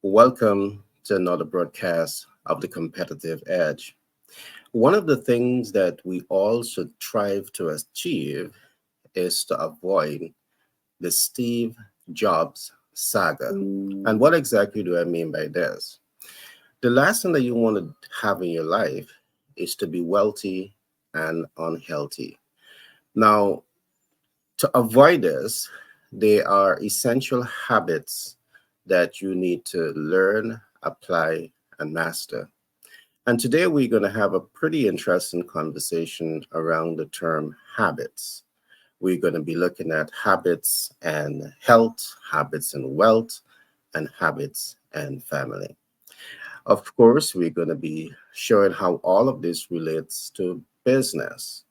Welcome to another broadcast of The Competitive Edge. One of the things that we all should strive to achieve is to avoid the Steve Jobs saga. And what exactly do I mean by this? The last thing that you want to have in your life is to be wealthy and unhealthy. Now, to avoid this, there are essential habits that you need to learn, apply, and master. And today we're going to have a pretty interesting conversation around the term habits. We're going to be looking at habits and health, habits and wealth, and habits and family. Of course, we're going to be showing how all of this relates to business.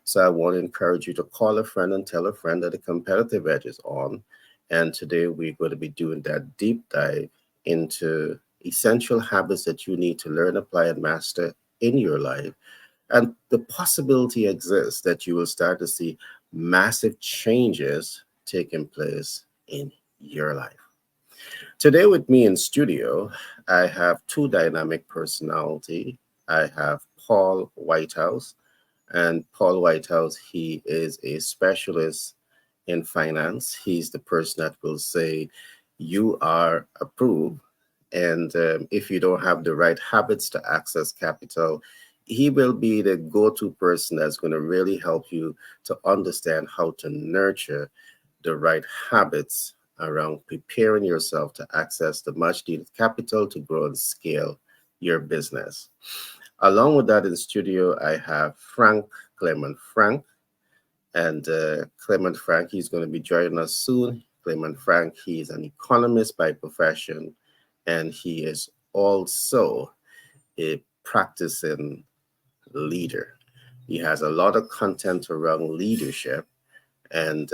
So I want to encourage you to call a friend and tell a friend that the competitive edge is on. And today we're going to be doing that deep dive into essential habits that you need to learn, apply, and master in your life. And the possibility exists that you will start to see massive changes taking place in your life. Today with me in studio, I have two dynamic personality. I have Paul Whitehouse. And Paul Whitehouse, he is a specialist in finance. He's the person that will say, you are approved. And if you don't have the right habits to access capital, he will be the go-to person that's going to really help you to understand how to nurture the right habits around preparing yourself to access the much needed capital to grow and scale your business. Along with that in studio, I have Frank Clement Frank. And Clement Frank, he's going to be joining us soon. Clement Frank, he is an economist by profession, and he is also a practicing leader. He has a lot of content around leadership, and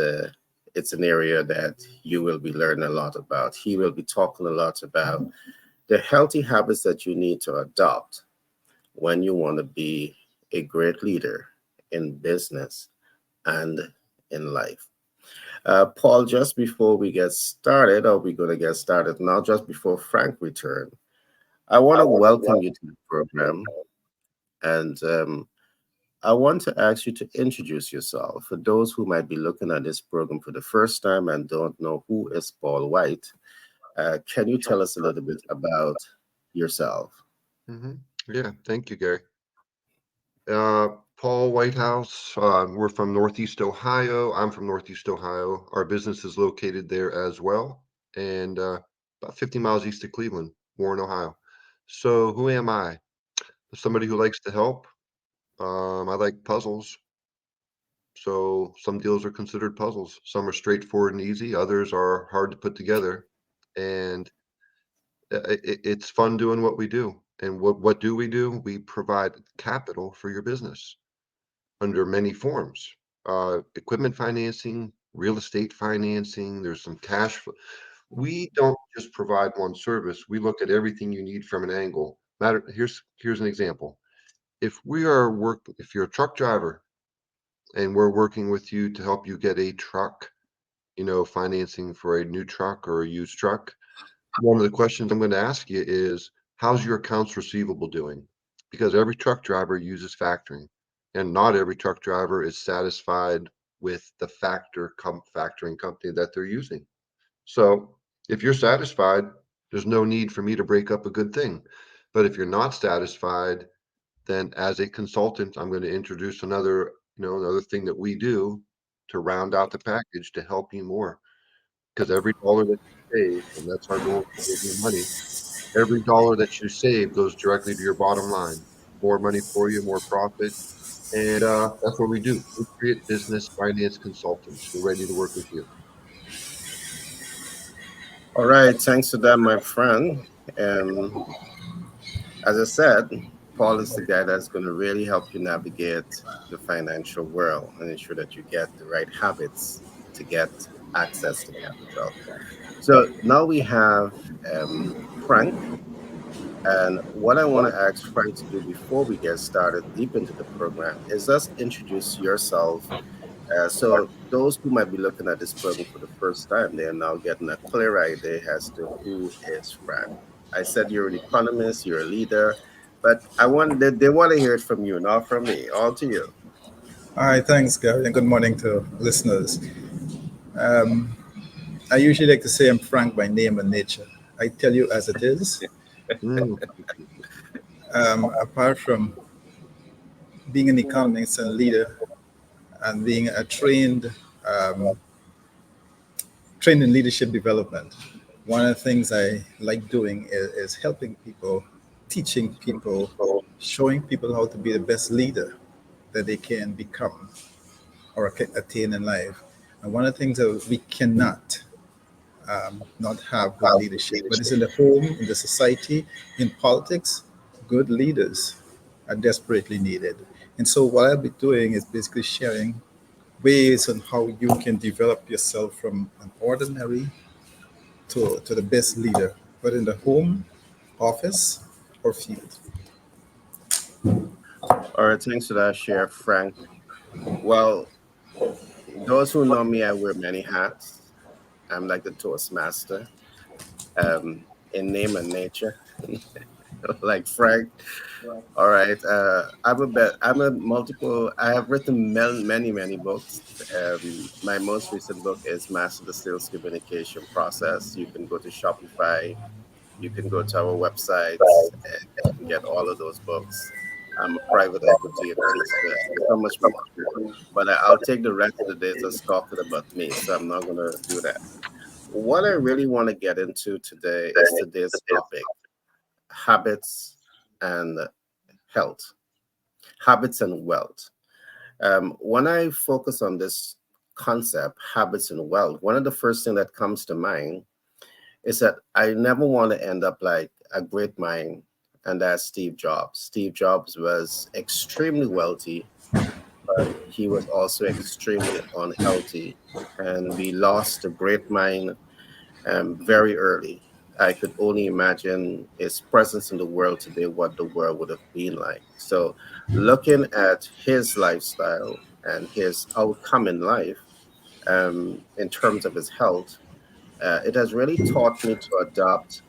it's an area that you will be learning a lot about. He will be talking a lot about the healthy habits that you need to adopt when you want to be a great leader in business and in life. Paul, just before we get started, or we're going to get started now, just before Frank returns, I want to welcome you to the program. And I want to ask you to introduce yourself. For those who might be looking at this program for the first time and don't know who is Paul White, can you tell us a little bit about yourself? hmm Yeah, thank you, Gary. Paul Whitehouse. We're from Northeast Ohio. I'm from Northeast Ohio. Our business is located there as well, and about 50 miles east of Cleveland, Warren, Ohio. So, who am I? Somebody who likes to help. I like puzzles. So, some deals are considered puzzles. Some are straightforward and easy. Others are hard to put together. And it's fun doing what we do. And what do we do? We provide capital for your business under many forms. Equipment financing, real estate financing, there's some cash flow. We don't just provide one service. We look at everything you need from an angle. Here's an example. If you're a truck driver and we're working with you to help you get a truck, financing for a new truck or a used truck, one of the questions I'm going to ask you is, how's your accounts receivable doing? Because every truck driver uses factoring, and not every truck driver is satisfied with the factoring company that they're using. So if you're satisfied, there's no need for me to break up a good thing. But if you're not satisfied, then as a consultant, I'm going to introduce another thing that we do to round out the package to help you more. Because every dollar that you save, and that's our goal, to save you money, every dollar that you save goes directly to your bottom line. More money for you, more profit. And that's what we do. We create business finance consultants. We're ready to work with you. All right, thanks for that, my friend. As I said, Paul is the guy that's going to really help you navigate the financial world and ensure that you get the right habits to get access to capital. So now we have Frank. And what I want to ask Frank to do before we get started deep into the program is just introduce yourself. So those who might be looking at this program for the first time, they are now getting a clear idea as to who is Frank. I said you're an economist, you're a leader, but they want to hear it from you, not from me. All to you. All right, thanks, Gary, and good morning to listeners. Um, I usually like to say I'm frank by name and nature. I tell you as it is. Mm, Apart from being an economist and leader and being a um, trained in leadership development, one of the things I like doing is helping people, teaching people, showing people how to be the best leader that they can become or attain in life. And one of the things that we cannot not have good leadership. But it's in the home, in the society, in politics, good leaders are desperately needed. And so what I'll be doing is basically sharing ways on how you can develop yourself from an ordinary to the best leader, whether in the home, office, or field. All right, thanks for that share, Frank. Well, those who know me, I wear many hats. I'm like the Toastmaster, in name and nature, like Frank. All right. I'm a multiple. I have written many books. My most recent book is Master the Sales Communication Process. You can go to Shopify. You can go to our website and get all of those books. I'm a private equity investor. There's so much more. But I'll take the rest of the day just talking about me. So I'm not going to do that. What I really want to get into today is today's topic: habits and health, habits and wealth. When I focus on this concept, habits and wealth, one of the first things that comes to mind is that I never want to end up like a great mind, and that's Steve Jobs. Steve Jobs was extremely wealthy, but he was also extremely unhealthy, and we lost a great mind very early. I could only imagine his presence in the world today, what the world would have been like. So, looking at his lifestyle and his outcome in life, in terms of his health, it has really taught me to adopt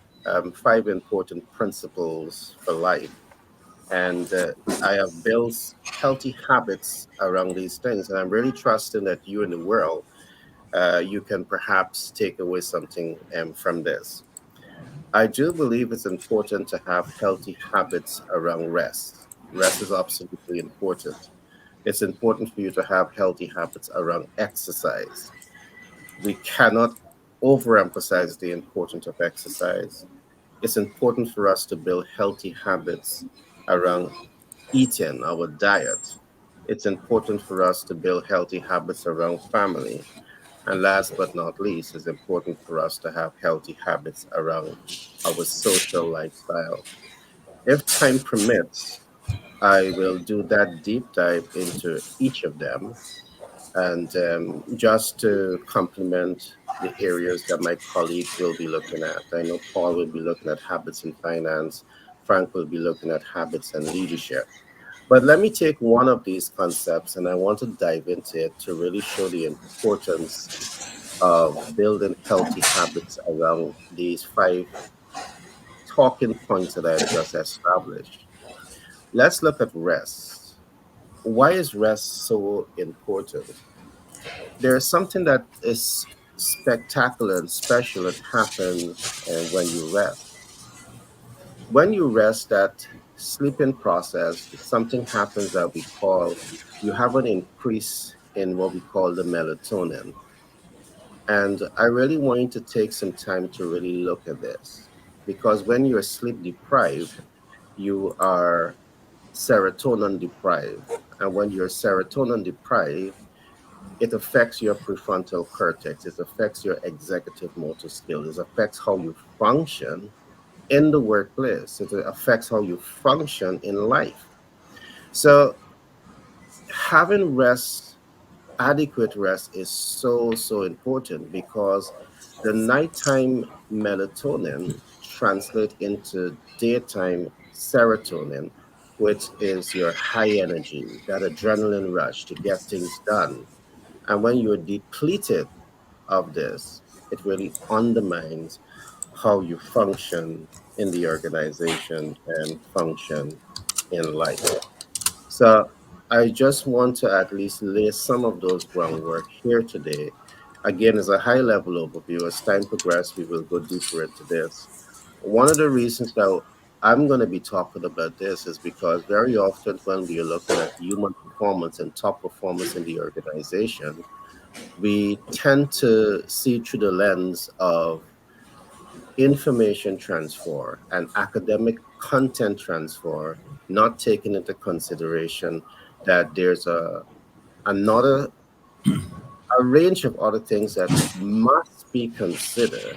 five important principles for life. And I have built healthy habits around these things. And I'm really trusting that you in the world, you can perhaps take away something from this. I do believe it's important to have healthy habits around rest. Rest is absolutely important. It's important for you to have healthy habits around exercise. We cannot overemphasize the importance of exercise. It's important for us to build healthy habits around eating, our diet. It's important for us to build healthy habits around family. And last but not least, it's important for us to have healthy habits around our social lifestyle. If time permits, I will do that deep dive into each of them. And just to complement the areas that my colleagues will be looking at, I know Paul will be looking at habits in finance, Frank will be looking at habits and leadership. But let me take one of these concepts and I want to dive into it to really show the importance of building healthy habits around these five talking points that I've just established. Let's look at rest. Why is rest so important? There is something that is spectacular and special that happens when you rest. When you rest, that sleeping process, something happens that we call, you have an increase in what we call the melatonin. And I really want you to take some time to really look at this because when you're sleep deprived, you are serotonin deprived. And when you're serotonin deprived, it affects your prefrontal cortex, it affects your executive motor skills, it affects how you function in the workplace, it affects how you function in life. So, having rest, adequate rest is so important because the nighttime melatonin translate into daytime serotonin, which is your high energy, that adrenaline rush to get things done. And when you're depleted of this, it really undermines how you function in the organization and function in life. So I just want to at least lay some of those groundwork here today. Again, as a high level overview, as time progresses, we will go deeper into this. One of the reasons that I'm going to be talking about this is because very often when we are looking at human performance and top performance in the organization, we tend to see through the lens of information transfer and academic content transfer, not taking into consideration that there's another a range of other things that must be considered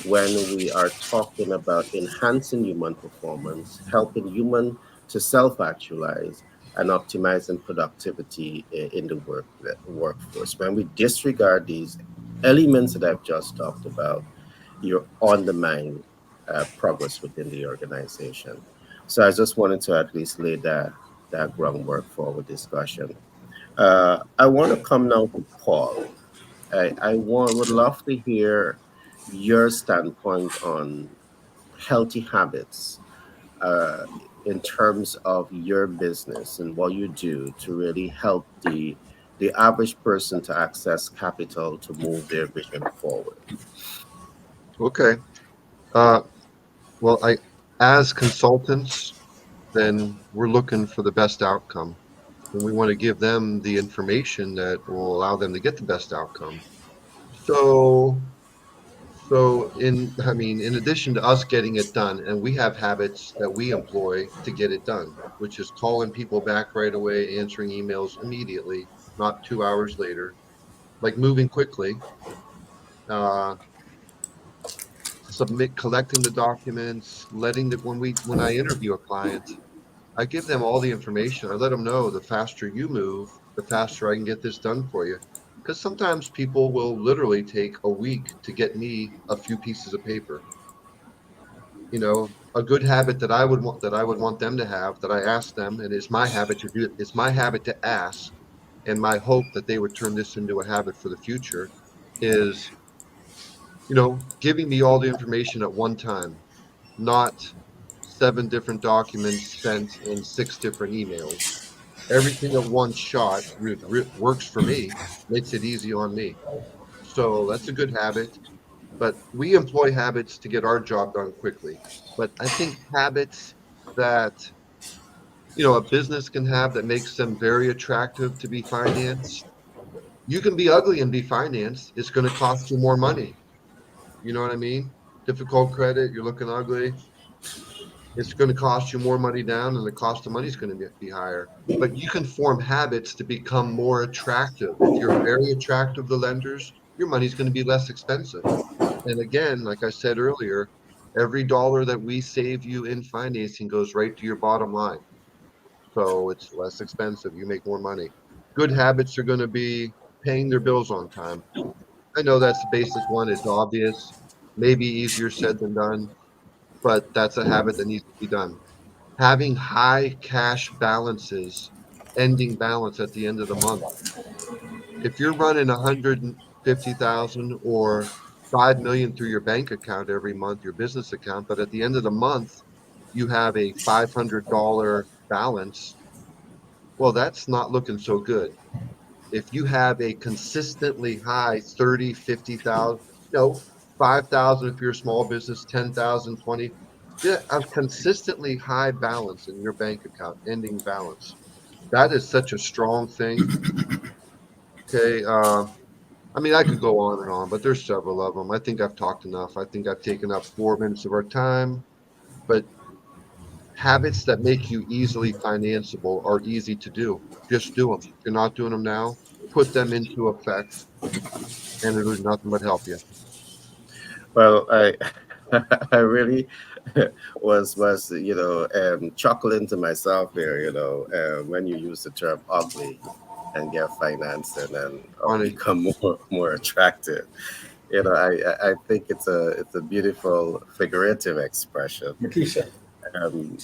when we are talking about enhancing human performance, helping human to self-actualize, and optimizing productivity in the workforce. When we disregard these elements that I've just talked about, you're undermining progress within the organization. So I just wanted to at least lay that groundwork for our discussion. I want to come now to Paul. Would love to hear your standpoint on healthy habits uh, in terms of your business and what you do to really help the average person to access capital to move their vision forward. Okay. Uh, well, as consultants, then we're looking for the best outcome. And we want to give them the information that will allow them to get the best outcome. So, I mean, in addition to us getting it done, and we have habits that we employ to get it done, which is calling people back right away, answering emails immediately, not 2 hours later, like moving quickly, uh, collecting the documents, when I interview a client, I give them all the information. I let them know the faster you move, the faster I can get this done for you. Because sometimes people will literally take a week to get me a few pieces of paper. A good habit that I would want them to have, that I ask them, and it's my habit to do it. It's my habit to ask, and my hope that they would turn this into a habit for the future is, giving me all the information at one time, not seven different documents sent in six different emails. Everything at one shot works for me, makes it easy on me. So that's a good habit. But we employ habits to get our job done quickly. But I think habits that a business can have that makes them very attractive to be financed. You can be ugly and be financed. It's going to cost you more money. You know what I mean? Difficult credit, you're looking ugly. It's going to cost you more money down, and the cost of money is going to be higher. But you can form habits to become more attractive. If you're very attractive to lenders, your money's going to be less expensive. And again, like I said earlier, every dollar that we save you in financing goes right to your bottom line. So it's less expensive. You make more money. Good habits are going to be paying their bills on time. I know that's the basic one. It's obvious, maybe easier said than done, but that's a habit that needs to be done. Having high cash balances, ending balance at the end of the month. If you're running 150,000 or 5 million through your bank account every month, your business account, but at the end of the month, you have a $500 balance, well, that's not looking so good. If you have a consistently high 30, 50,000, 5,000 if you're a small business, 10,000, 20, a consistently high balance in your bank account, ending balance. That is such a strong thing. Okay. I mean, I could go on and on, but there's several of them. I think I've talked enough. I think I've taken up 4 minutes of our time, but habits that make you easily financeable are easy to do. Just do them. If you're not doing them now, put them into effect, and it'll do nothing but help you. Well, I I really was chuckling to myself there, when you use the term ugly and get financed and then Funny. become more attractive. I think it's a beautiful figurative expression. Makisha. Um,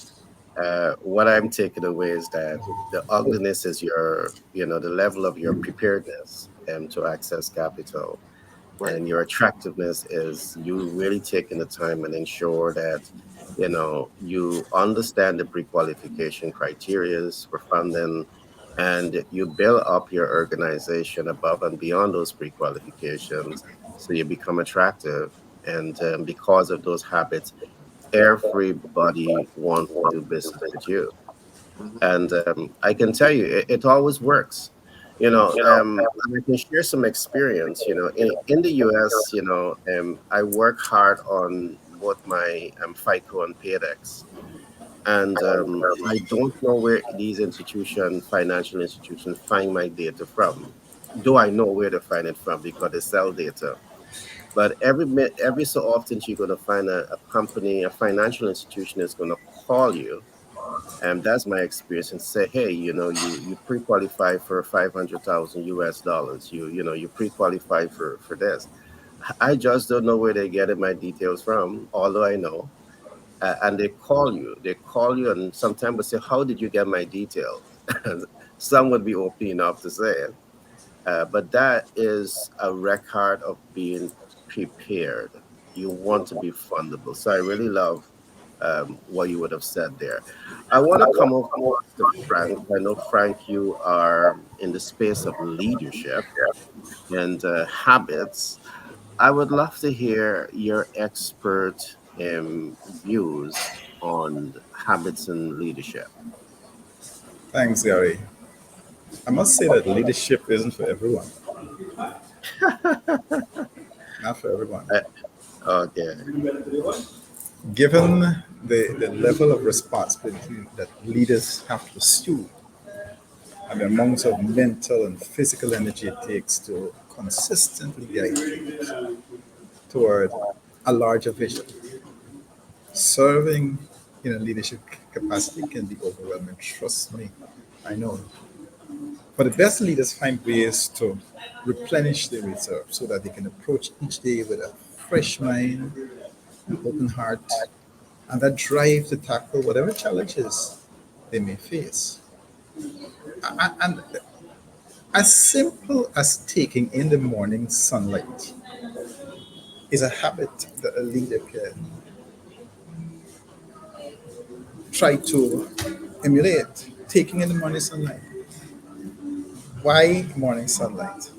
what I'm taking away is that the ugliness is the level of your preparedness to access capital. Right. And your attractiveness is you really taking the time and ensure that you understand the pre-qualification criterias for funding, and you build up your organization above and beyond those pre-qualifications, so you become attractive. And because of those habits, everybody wants to do business with you. Mhm. And I can tell you, it always works. And I can share some experience. In the U.S., I work hard on both my FICO and PAYDEX, and I don't know where these financial institutions, find my data from. Do I know where to find it from because they sell data? But every so often, you're going to find a company, a financial institution is going to call you, and that's my experience, and say, hey, you pre-qualify for 500,000 US dollars. You pre-qualify for this. I just don't know where they're getting my details from, although I know. And they call you, and sometimes they say, how did you get my details? And some would be open enough to say it. But that is a record of being prepared. You want to be fundable. So I really love what you would have said there. I want to come over to Frank. I know, Frank, you are in the space of leadership and habits. I would love to hear your expert views on habits and leadership. Thanks, Gary. I must say that leadership isn't for everyone. Not for everyone. Uh, okay. Given the level of responsibility that leaders have to pursue and the amount of mental and physical energy it takes to consistently guide teams toward a larger vision, serving in a leadership capacity can be overwhelming. Trust me, I know. But the best leaders find ways to replenish their reserve so that they can approach each day with a fresh mind, an open heart, and that drive to tackle whatever challenges they may face. And as simple as taking in the morning sunlight is a habit that a leader can try to emulate. Taking in the morning sunlight. Why morning sunlight?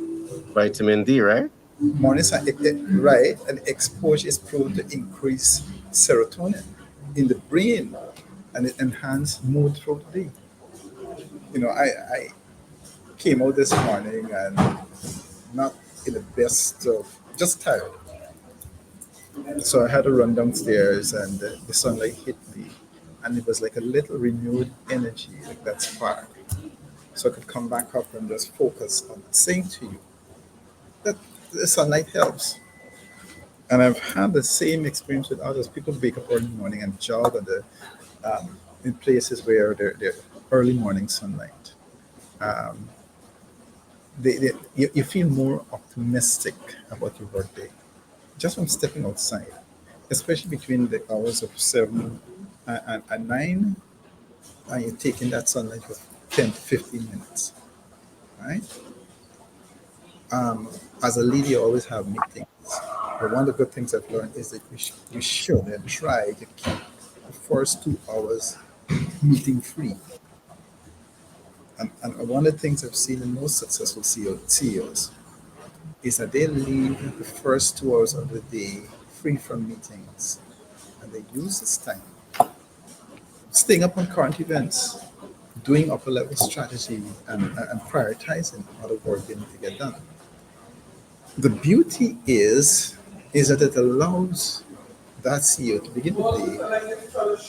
Vitamin D, right? Morning sunlight, right? And exposure is prone to increase serotonin in the brain and it enhance mood throughout the day. I came out this morning and not in the best of, just tired. So I had to run downstairs and the sunlight hit me. And it was like a little renewed energy, like that spark. So I could come back up and just focus on saying to you that the sunlight helps. And I've had the same experience with others. People wake up early in the morning and jog in places where they're early morning sunlight. Um, you feel more optimistic about your workday just from stepping outside, especially between the hours of 7 and 9, and you're taking that sunlight for 10 to 15 minutes, right? As a leader, you always have meetings. But one of the good things I've learned is that you should and try to keep the first 2 hours meeting free. And one of the things I've seen in most successful CEOs is that they leave the first 2 hours of the day free from meetings. And they use this time staying up on current events, doing upper level strategy, and prioritizing other work they need to get done. The beauty is that it allows that CEO to begin the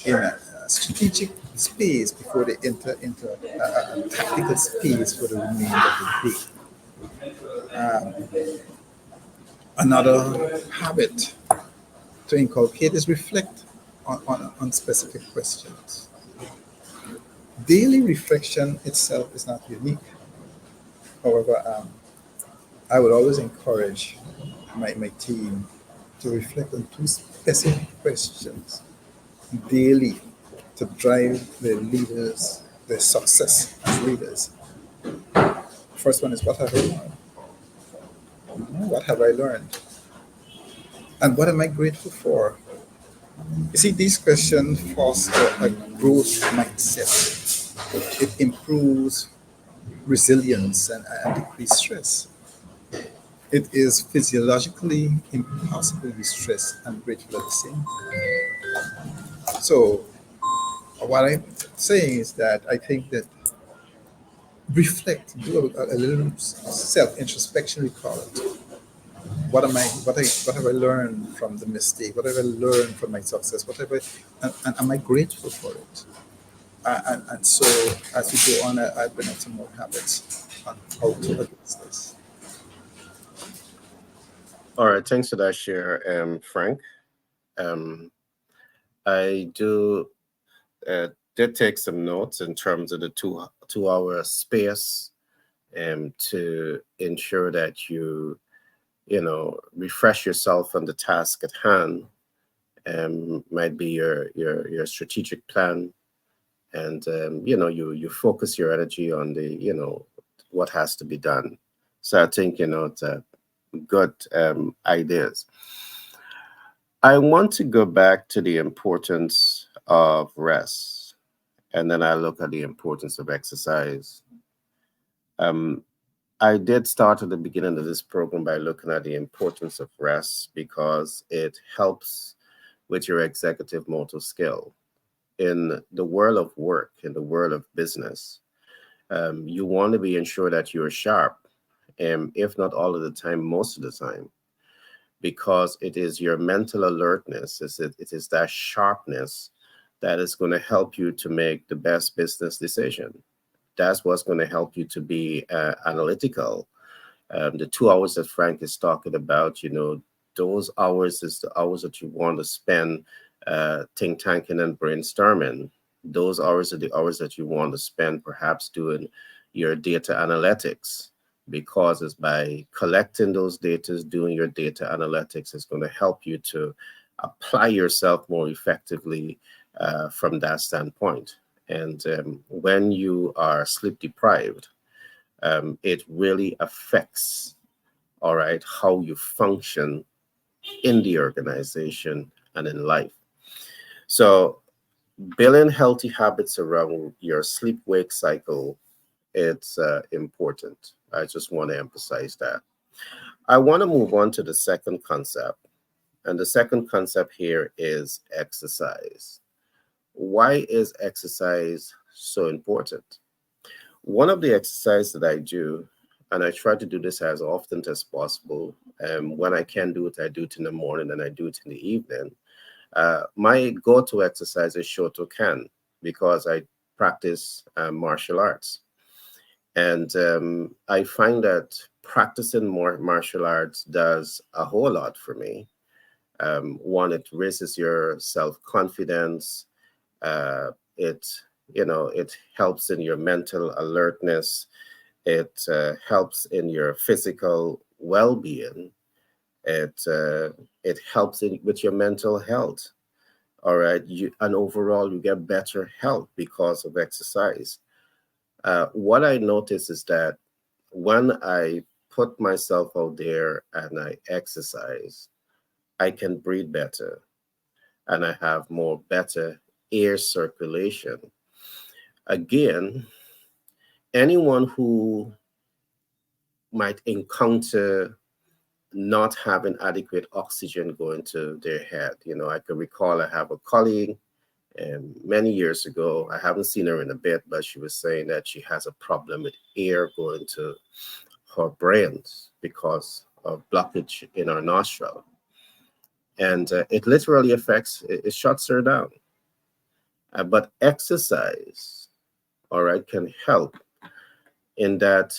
day in a strategic space before they enter into a tactical space for the remainder of the day. Another habit to inculcate is reflect on specific questions. Daily reflection itself is not unique. However, I would always encourage my team to reflect on two specific questions daily to drive their their success as leaders. First one is, what have I learned? What have I learned? And what am I grateful for? You see, these questions foster a growth mindset. It improves resilience and decrease stress. It is physiologically impossible to be stressed and grateful at the same time. So, what I'm saying is that I think that reflect, do a little self introspection, recall it. What have I learned from the mistake? What have I learned from my success? And am I grateful for it? And so as we go on, I bring up some more habits on how to address this. All right, thanks for that share, Frank. Um, I do did take some notes in terms of the 2 hour space, to ensure that you refresh yourself on the task at hand. Might be your strategic plan, and you focus your energy on the what has to be done. So I think it's good ideas. I want to go back to the importance of rest, and then I look at the importance of exercise. Um, I did start at the beginning of this program by looking at the importance of rest because it helps with your executive motor skill. In the world of work, in the world of business, you want to be ensured that you're sharp, if not all of the time, most of the time, because it is your mental alertness, it is that sharpness that is going to help you to make the best business decision. That's what's going to help you to be analytical. The 2 hours that Frank is talking about, those hours is the hours that you want to spend think tanking and brainstorming. Those hours are the hours that you want to spend perhaps doing your data analytics, because it's by collecting those data, doing your data analytics is going to help you to apply yourself more effectively from that standpoint. And when you are sleep deprived, it really affects, all right, how you function in the organization and in life. So building healthy habits around your sleep wake cycle, it's important. I just want to emphasize that. I want to move on to the second concept, and the second concept here is exercise. Why is exercise so important? One of the exercises that I do, and I try to do this as often as possible, when I can do it, I do it in the morning and I do it in the evening. My go-to exercise is Shotokan, because I practice martial arts. And I find that practicing more martial arts does a whole lot for me. One, it raises your self-confidence. It it helps in your mental alertness. It helps in your physical well-being. It helps with your mental health. All right, and overall you get better health because of exercise. What I notice is that when I put myself out there and I exercise, I can breathe better and I have more better air circulation. Again, anyone who might encounter not having adequate oxygen going to their head, I can recall I have a colleague, and many years ago, I haven't seen her in a bit, but she was saying that she has a problem with air going to her brains because of blockage in her nostril. And it literally affects, it shuts her down. But exercise, all right, can help in that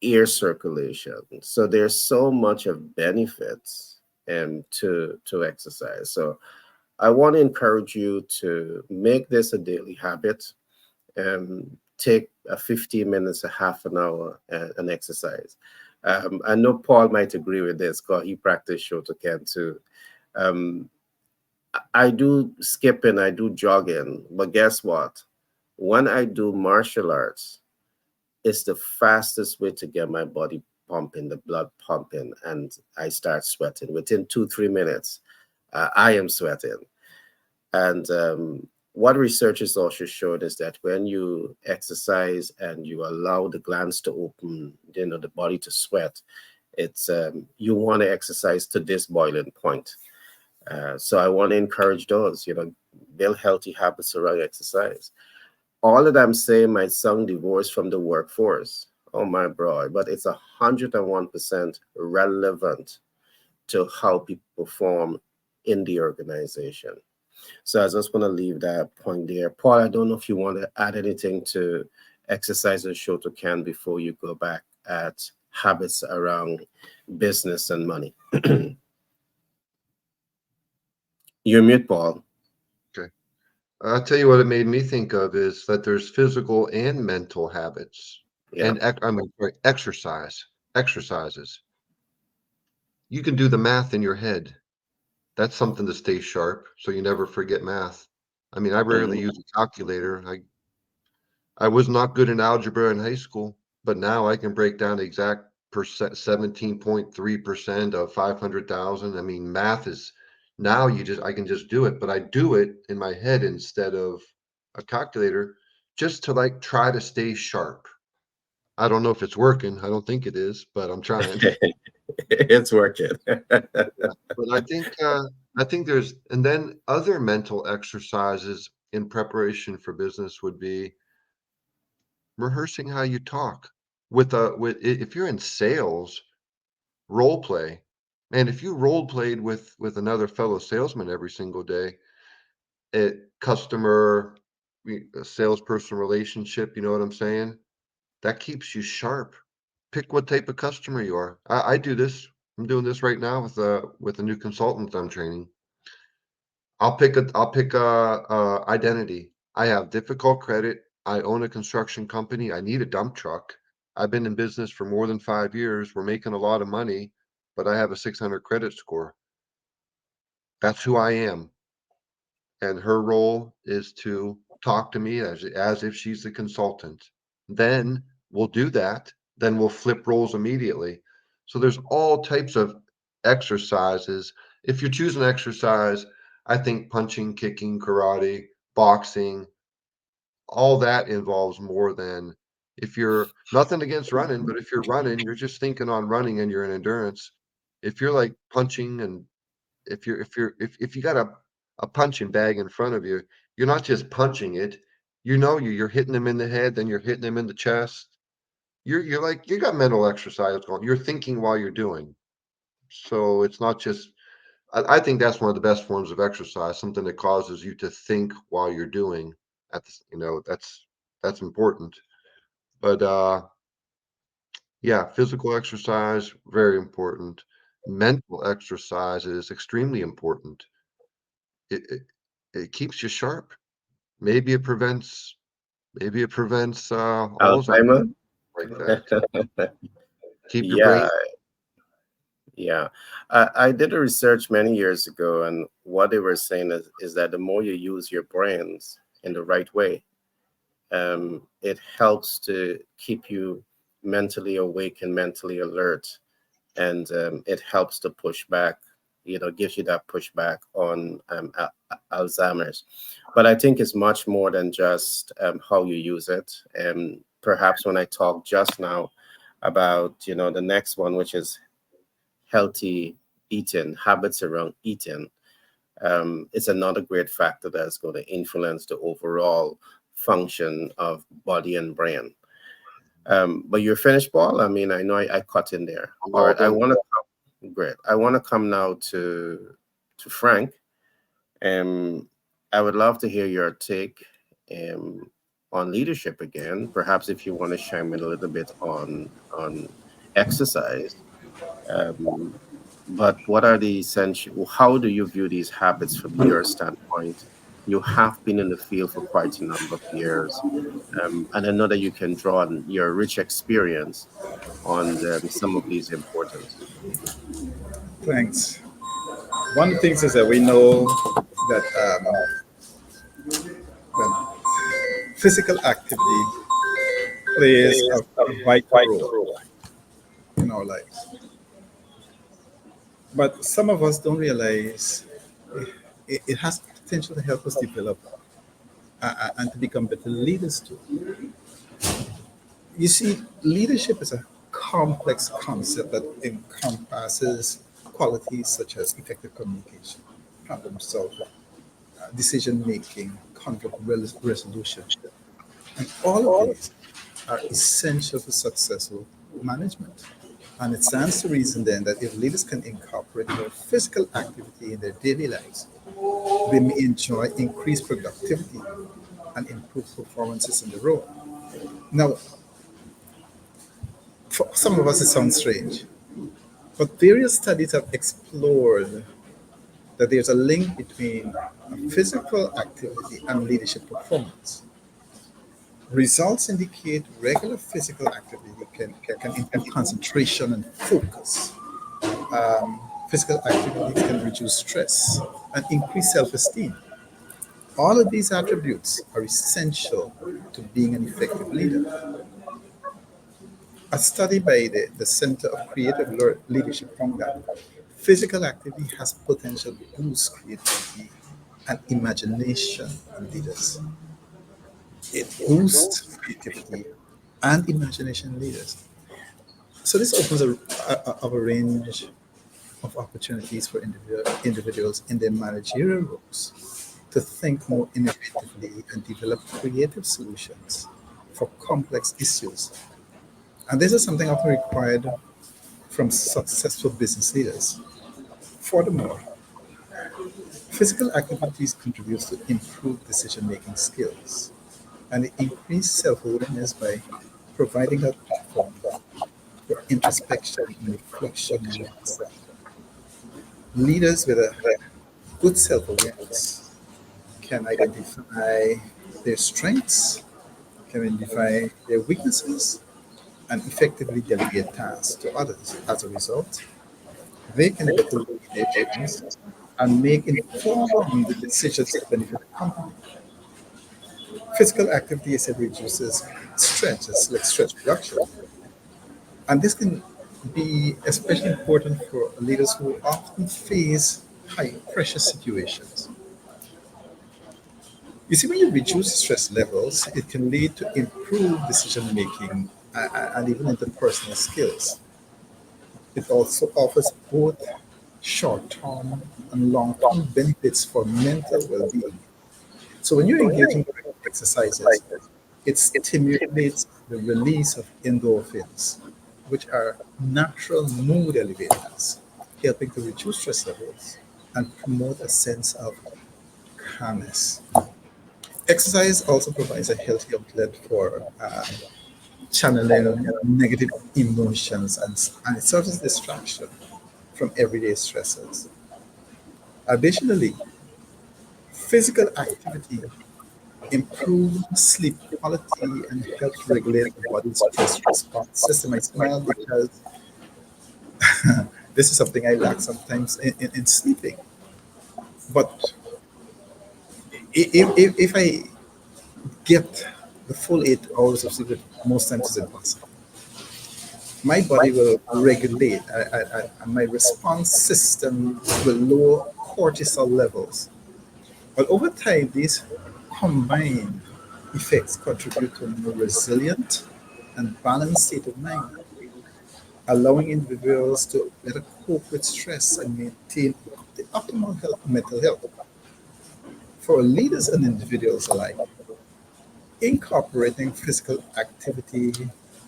air circulation. So there's so much of benefits to exercise. So I want to encourage you to make this a daily habit and take a 15 minutes, a half an hour, and exercise. I know Paul might agree with this because he practiced Shotokan too. Um, I do skipping, I do jogging, but guess what? When I do martial arts, it's the fastest way to get my body pumping, the blood pumping, and I start sweating. Within 2, 3 minutes, I am sweating. And what researchers also showed is that when you exercise and you allow the glands to open, the body to sweat, it's you want to exercise to this boiling point. So I want to encourage those, build healthy habits around exercise. All that I'm saying might sound divorced from the workforce. Oh my bro, but it's 101% relevant to how people perform in the organization. So I just want to leave that point there. Paul, I don't know if you want to add anything to exercise and show to can before you go back at habits around business and money. You're mute, Paul. Okay. I'll tell you what it made me think of is that there's physical and mental habits Yeah. and exercises. You can do the math in your head. That's something to stay sharp so you never forget math. I mean, I rarely use a calculator. I was not good in algebra in high school, but now I can break down the exact percent, 17.3% of 500,000. I mean, math is now I can just do it, but I do it in my head instead of a calculator just to like try to stay sharp. I don't know if it's working. I don't think it is, but I'm trying. It's working. But I think there's, and then other mental exercises in preparation for business would be rehearsing how you talk if you're in sales, role play. And if you role played with another fellow salesman every single day, customer, salesperson relationship, you know what I'm saying? That keeps you sharp. Pick what type of customer you are. I do this. I'm doing this right now with a new consultant I'm training. I'll pick a identity. I have difficult credit. I own a construction company. I need a dump truck. I've been in business for more than 5 years. We're making a lot of money, but I have a 600 credit score. That's who I am. And her role is to talk to me as if she's the consultant. Then we'll do that. Then we'll flip roles immediately. So there's all types of exercises. If you choose an exercise, I think punching, kicking, karate, boxing, all that involves more than if you're nothing against running, but if you're running, you're just thinking on running and you're in endurance. If you're like punching and if you got a punching bag in front of you, you're not just punching it. You're hitting them in the head, then you're hitting them in the chest. You're like you got mental exercise going. You're thinking while you're doing. So it's not just. I think that's one of the best forms of exercise. Something that causes you to think while you're doing. That's important. But yeah, physical exercise very important. Mental exercise is extremely important. It keeps you sharp. Maybe it prevents Alzheimer's Alzheimer? like that. Keep your brain. Yeah, yeah. I did a research many years ago, and what they were saying is that the more you use your brains in the right way, it helps to keep you mentally awake and mentally alert, and it helps to push back, gives you that pushback on Alzheimer's. But I think it's much more than just how you use it. And perhaps when I talked just now about, the next one, which is healthy eating, habits around eating, it's another great factor that's going to influence the overall function of body and brain. But you're finished, Paul? I mean, I know I cut in there. I'm All all right, I done. want to great. I want to come now to Frank. I would love to hear your take um, on leadership again. Perhaps if you want to chime in a little bit on exercise. Um, but what are the essential? How do you view these habits from your standpoint? You have been in the field for quite a number of years, and I know that you can draw on your rich experience on some of these important. Thanks. One of the things is that we know that, that physical activity plays a vital role in our lives. But some of us don't realize it has potential to help us develop and to become better leaders too. You see, leadership is a complex concept that encompasses qualities such as effective communication, problem solving, decision making, conflict resolution. And all of these are essential to successful management. And it stands to reason then that if leaders can incorporate more physical activity in their daily lives, they may enjoy increased productivity and improved performances in the role. Now, for some of us, it sounds strange, but various studies have explored that there's a link between physical activity and leadership performance. Results indicate regular physical activity can improve concentration and focus. Physical activities can reduce stress and increase self esteem. All of these attributes are essential to being an effective leader. A study by the Center of Creative Leadership found that physical activity has potential to boost creativity and imagination in leaders. It boosts creativity and imagination in leaders. So this opens a range of opportunities for individuals in their managerial roles to think more innovatively and develop creative solutions for complex issues. And this is something often required from successful business leaders. Furthermore, physical activities contribute to improved decision-making skills and increase self-awareness by providing a platform for introspection and reflection on oneself. Leaders with a good self-awareness can identify their strengths, can identify their weaknesses, and effectively delegate tasks to others. As a result, they can better lead their teams and make informed decisions that benefit the company. Physical activity, as it reduces stress, it's like stress reduction. And this can be especially important for leaders who often face high pressure situations. You see, when you reduce stress levels, it can lead to improved decision making and even interpersonal skills. It also offers both short term and long term benefits for mental well being. So, when you're engaging in exercises, it stimulates the release of endorphins, which are natural mood elevators, helping to reduce stress levels and promote a sense of calmness. Exercise also provides a healthy outlet for channeling negative emotions and it serves as distraction from everyday stresses. Additionally, physical activity improves sleep quality and helps regulate the body's stress response system. I smile because this is something I lack sometimes in sleeping. But if I get the full 8 hours of sleep, most times it's impossible. My body will regulate and my response system will lower cortisol levels. But over time, these combined effects contribute to a more resilient and balanced state of mind, allowing individuals to better cope with stress and maintain the optimal mental health. For leaders and individuals alike, incorporating physical activity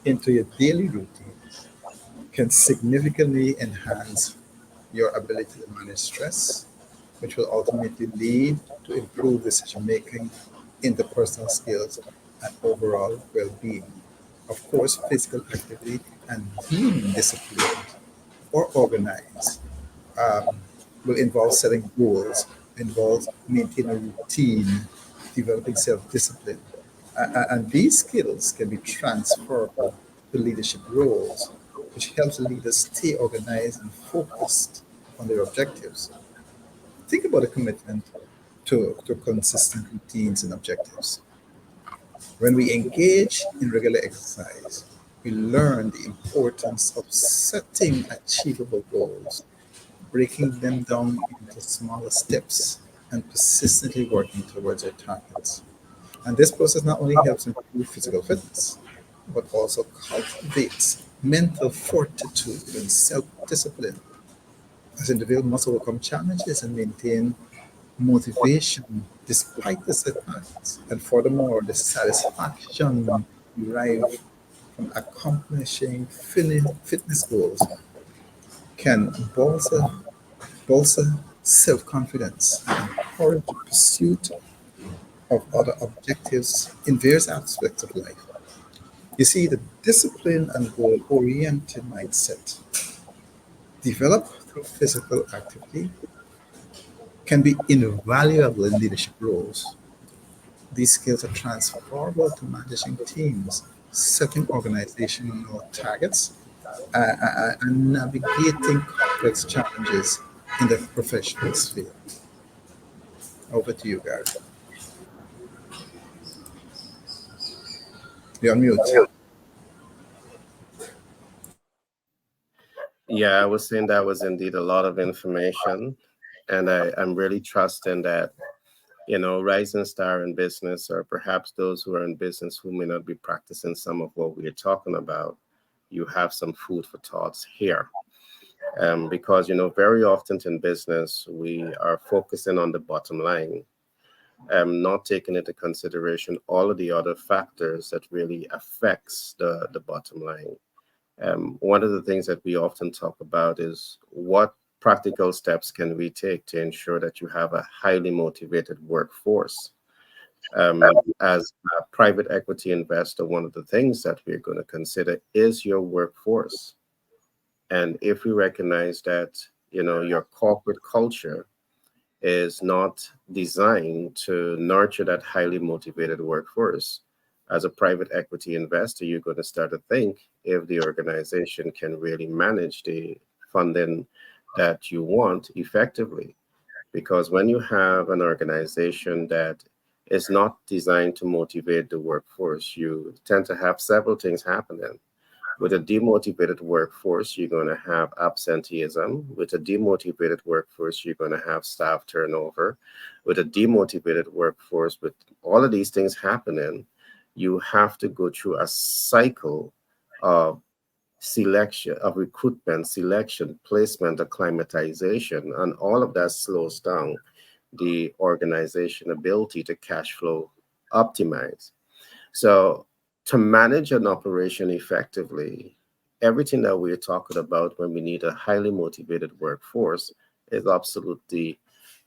into your daily routines can significantly enhance your ability to manage stress, which will ultimately lead to improved decision making, interpersonal skills, and overall well being. Of course, physical activity and being disciplined or organized um, will involve setting goals, involves maintaining a routine, developing self discipline. And these skills can be transferable to leadership roles, which helps leaders stay organized and focused on their objectives. Think about a commitment to consistent routines and objectives. When we engage in regular exercise, We learn the importance of setting achievable goals, breaking them down into smaller steps, and persistently working towards our targets. And this process not only helps improve physical fitness, but also cultivates mental fortitude and self discipline as individuals must overcome challenges and maintain motivation despite the setbacks. And furthermore, the satisfaction derived from accomplishing fitness goals can bolster self confidence and encourage the pursuit of other objectives in various aspects of life. You see, the discipline and goal oriented mindset developed through physical activity can be invaluable in leadership roles. These skills are transferable to managing teams, setting organizational targets, and navigating complex challenges in the professional sphere. Over to you, Gary. You're on mute. Yeah, I was saying that was indeed a lot of information. And I'm really trusting that, rising star in business, or perhaps those who are in business who may not be practicing some of what we are talking about, you have some food for thoughts here. Because, very often in business, we are focusing on the bottom line, not taking into consideration all of the other factors that really affects the bottom line. One of the things that we often talk about is what practical steps can we take to ensure that you have a highly motivated workforce. As a private equity investor, one of the things that we're going to consider is your workforce. And if we recognize that, your corporate culture is not designed to nurture that highly motivated workforce, as a private equity investor, you're going to start to think if the organization can really manage the funding that you want effectively. Because when you have an organization that is not designed to motivate the workforce, you tend to have several things happening. With a demotivated workforce, you're going to have absenteeism. With a demotivated workforce, you're going to have staff turnover. With a demotivated workforce, with all of these things happening, you have to go through a cycle of selection, of recruitment, selection, placement, acclimatization, and all of that slows down the organization ability to cash flow optimize. So to manage an operation effectively, everything that we're talking about when we need a highly motivated workforce is absolutely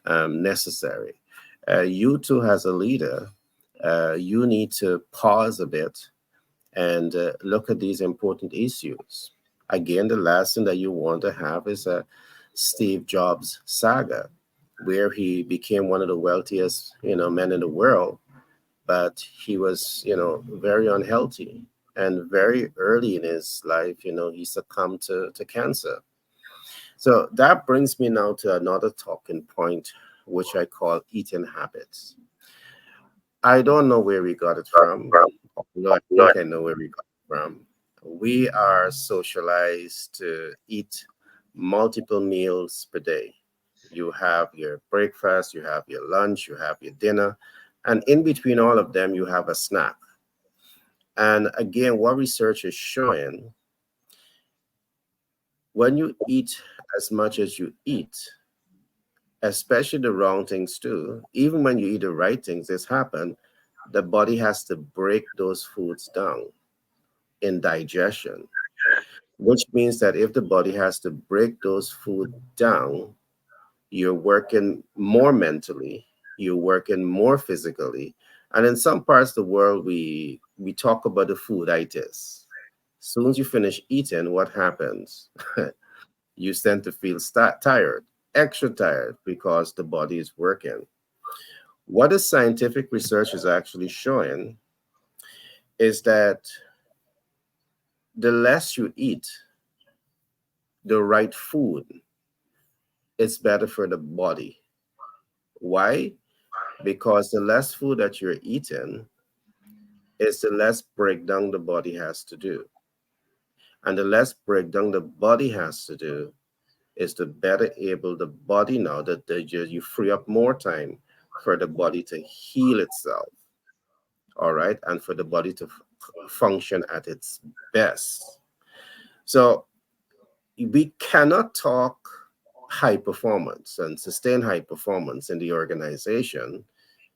necessary. You too, as a leader, you need to pause a bit and look at these important issues. Again, the last thing that you want to have is a Steve Jobs saga, where he became one of the wealthiest, men in the world, but he was, very unhealthy. And very early in his life, he succumbed to cancer. So that brings me now to another talking point, which I call eating habits. I don't know where we got it from, although I think I know where we got it from. We are socialized to eat multiple meals per day. You have your breakfast, you have your lunch, you have your dinner, and in between all of them, you have a snack. And again, what research is showing, when you eat as much as you eat, especially the wrong things too, even when you eat the right things, this happen, the body has to break those foods down in digestion, which means that if the body has to break those food down, you're working more mentally, you're working more physically. And in some parts of the world, we talk about the fooditis. As soon as you finish eating, what happens? You tend to feel tired, extra tired, because the body is working. What the scientific research is actually showing is that the less you eat the right food, it's better for the body. Why? Because the less food that you're eating is the less breakdown the body has to do. And the less breakdown the body has to do is the better able the body now that you free up more time for the body to heal itself, all right, and for the body to function at its best. So we cannot talk high performance and sustain high performance in the organization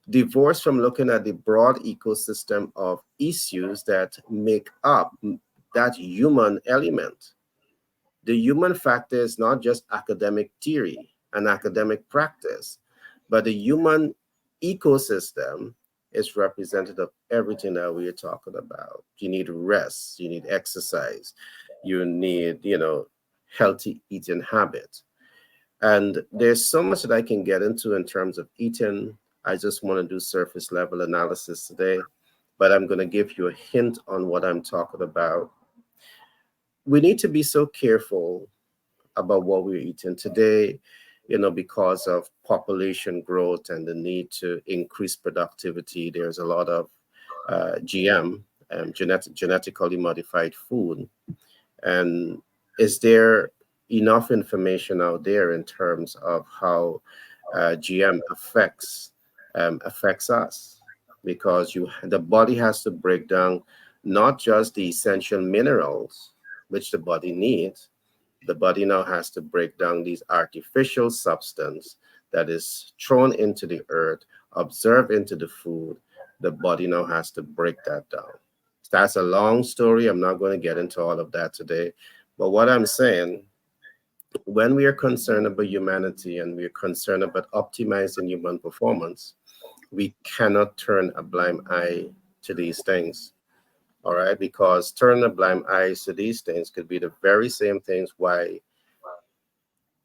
divorced from looking at the broad ecosystem of issues that make up that human element. The human factor is not just academic theory and academic practice, but the human ecosystem is representative of everything that we're talking about. You need rest, you need exercise, you need, healthy eating habits. And there's so much that I can get into in terms of eating. I just want to do surface level analysis today, but I'm going to give you a hint on what I'm talking about. We need to be so careful about what we're eating today, because of population growth and the need to increase productivity. There's a lot of GM, genetically modified food. And is there enough information out there in terms of how GM affects us? Because the body has to break down not just the essential minerals which the body needs. The body now has to break down these artificial substance that is thrown into the earth, absorbed into the food. The body now has to break that down. That's a long story. I'm not going to get into all of that today. But what I'm saying, when we are concerned about humanity and we're concerned about optimizing human performance, we cannot turn a blind eye to these things. All right, because turning a blind eye to these things could be the very same things why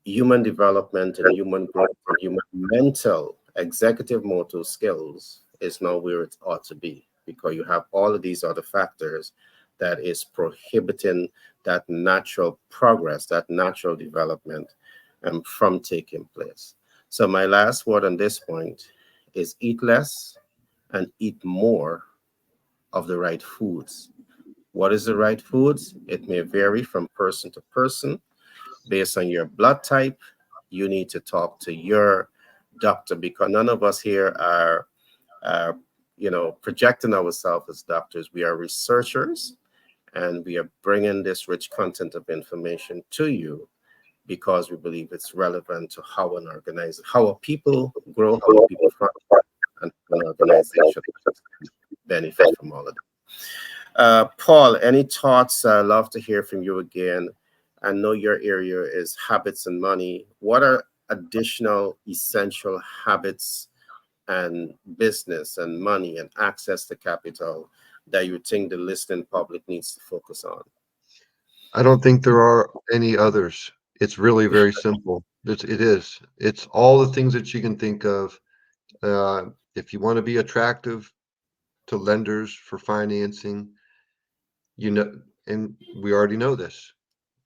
human development and human growth and human mental executive motor skills is not where it ought to be, because you have all of these other factors that is prohibiting that natural progress, that natural development from taking place. So my last word on this point is eat less and eat more of the right foods. What is the right foods? It may vary from person to person based on your blood type. You need to talk to your doctor, because none of us here are projecting ourselves as doctors. We are researchers, and we are bringing this rich content of information to you because we believe it's relevant to how a people grow, how a people function, and how an organization benefit from all of that. Paul, any thoughts? I'd love to hear from you again. I know your area is habits and money. What are additional essential habits and business and money and access to capital that you think the listening public needs to focus on? I don't think there are any others. It's really very simple. It is. It's all the things that you can think of. If you want to be attractive to lenders for financing, you know, and we already know this.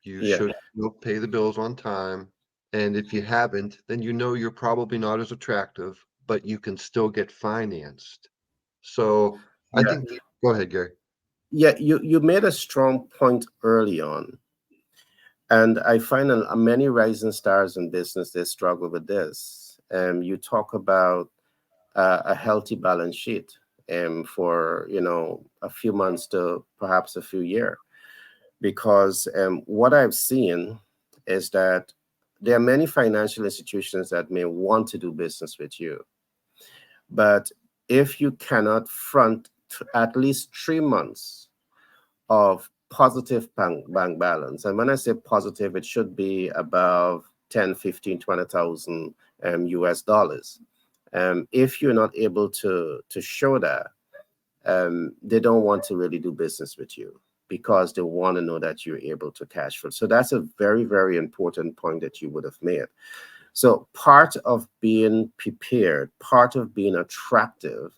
You Yeah, should pay the bills on time. And if you haven't, then you're probably not as attractive, but you can still get financed. So I yeah, think, go ahead, Gary. yeah. You made a strong point early on, and I find many rising stars in business they struggle with this. You talk about a healthy balance sheet for a few months to perhaps a few years, because what I've seen is that there are many financial institutions that may want to do business with you, but if you cannot front at least 3 months of positive bank balance, and when I say positive, it should be above 10, 15, 20,000 US dollars. If you're not able to show that, they don't want to really do business with you because they want to know that you're able to cash flow. So that's a very, very important point that you would have made. So part of being prepared, part of being attractive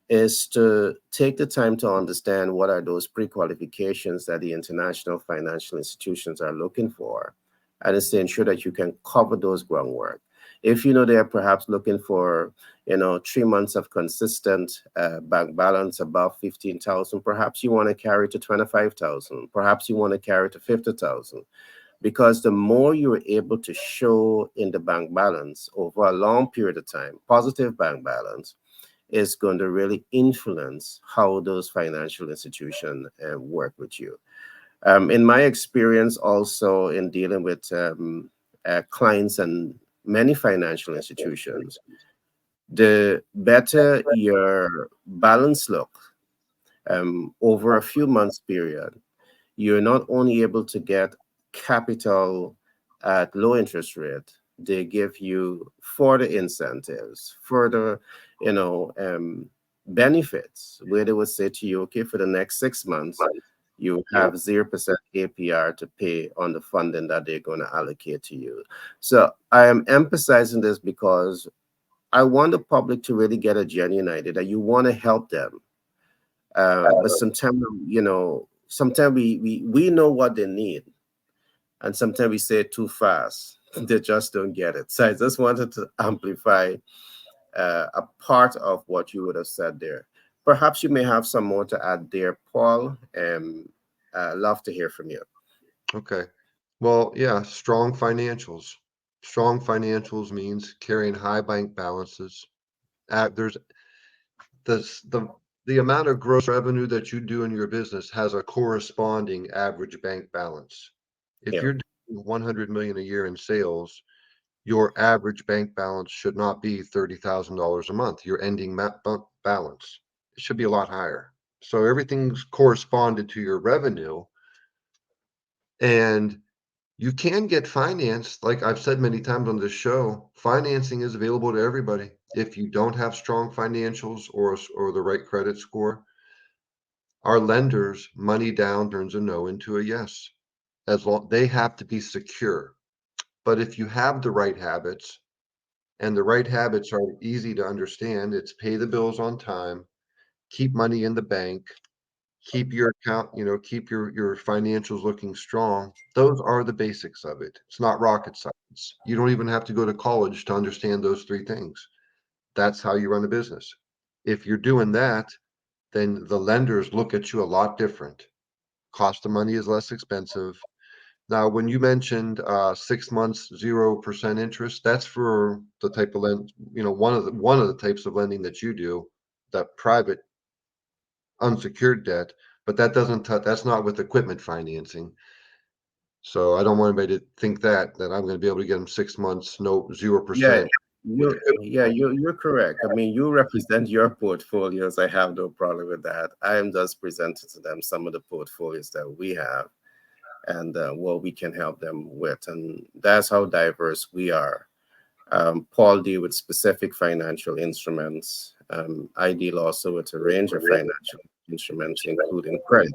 is to take the time to understand what are those pre-qualifications that the international financial institutions are looking for, and it's to ensure that you can cover those groundwork. If you know they're perhaps looking for, 3 months of consistent bank balance above 15,000, perhaps you want to carry to 25,000, perhaps you want to carry to 50,000, because the more you're able to show in the bank balance over a long period of time, positive bank balance, is going to really influence how those financial institutions work with you. In my experience, also in dealing with clients and many financial institutions, the better your balance look over a few months period, you're not only able to get capital at low interest rate, they give you further incentives, further, you know, um, benefits, where they would say to you, okay, for the next 6 months, you have 0% APR to pay on the funding that they're going to allocate to you. So I am emphasizing this because I want the public to really get a genuine idea that you want to help them. But sometimes, sometimes we know what they need, and sometimes we say it too fast. They just don't get it. So I just wanted to amplify a part of what you would have said there. Perhaps you may have some more to add there, Paul. Love to hear from you. Okay. Well, yeah, strong financials. Strong financials means carrying high bank balances. There's the amount of gross revenue that you do in your business has a corresponding average bank balance. If Yeah. you're doing 100 million a year in sales, your average bank balance should not be $30,000 a month. Your ending balance, it should be a lot higher. So everything's corresponded to your revenue, and you can get financed. Like I've said many times on this show, financing is available to everybody. If you don't have strong financials or the right credit score, our lenders, money down turns a no into a yes. As long they have to be secure. But if you have the right habits, and the right habits are easy to understand, it's pay the bills on time, keep money in the bank, keep your account, keep your financials looking strong. Those are the basics of it. It's not rocket science. You don't even have to go to college to understand those three things. That's how you run a business. If you're doing that, then the lenders look at you a lot different. Cost of money is less expensive. Now, when you mentioned 6 months, 0% interest, that's for the type of lend, one of the types of lending that you do, that private unsecured debt, but that's not with equipment financing. So I don't want anybody to think that I'm going to be able to get them 6 months, no Yeah, 0% with yeah, you're correct. I mean, you represent your portfolios. I have no problem with that. I am just presenting to them some of the portfolios that we have and what we can help them with, and that's how diverse we are. Paul deal with specific financial instruments. I deal also with a range of financial instruments, including credit.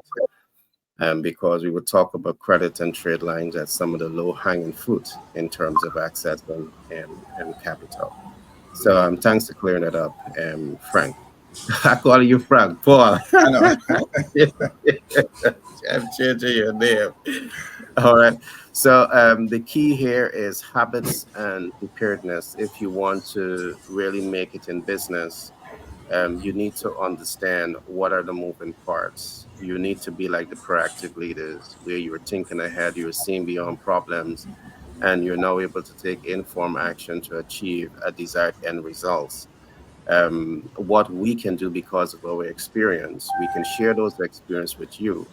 Because we would talk about credit and trade lines as some of the low hanging fruit in terms of access and capital. So thanks for clearing it up, Frank. I call you Frank, Paul. I know. I'm changing your name. All right. So the key here is habits and preparedness. If you want to really make it in business, you need to understand what are the moving parts. You need to be like the proactive leaders, where you're thinking ahead, you're seeing beyond problems, and you're now able to take informed action to achieve a desired end results. What we can do because of our experience, we can share those experience with you,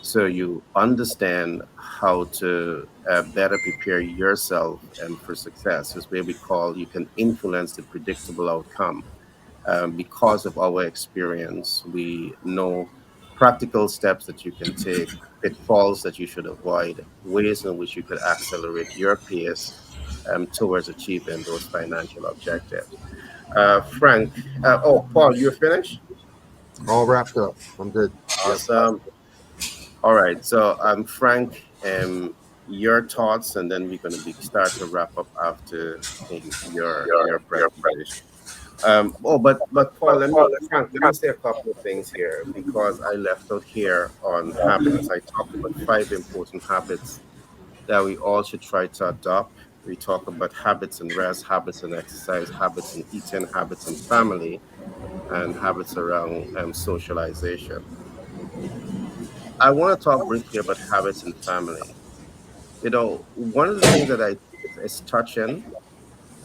so you understand how to better prepare yourself for success. Is where we call you can influence the predictable outcome. Because of our experience, we know practical steps that you can take, pitfalls that you should avoid, ways in which you could accelerate your pace towards achieving those financial objectives. Frank, Paul, you're finished? all wrapped up. I'm good. Yep. Awesome. All right. So, Frank, your thoughts, and then we're going to be start to wrap up after your presentation. But Paul, Frank, let me say a couple of things here because I left out here on habits. I talked about 5 important habits that we all should try to adopt We talk about habits and rest, habits and exercise, habits and eating, habits and family, and habits around socialization. I want to talk briefly about habits and family. One of the things that I think is touching,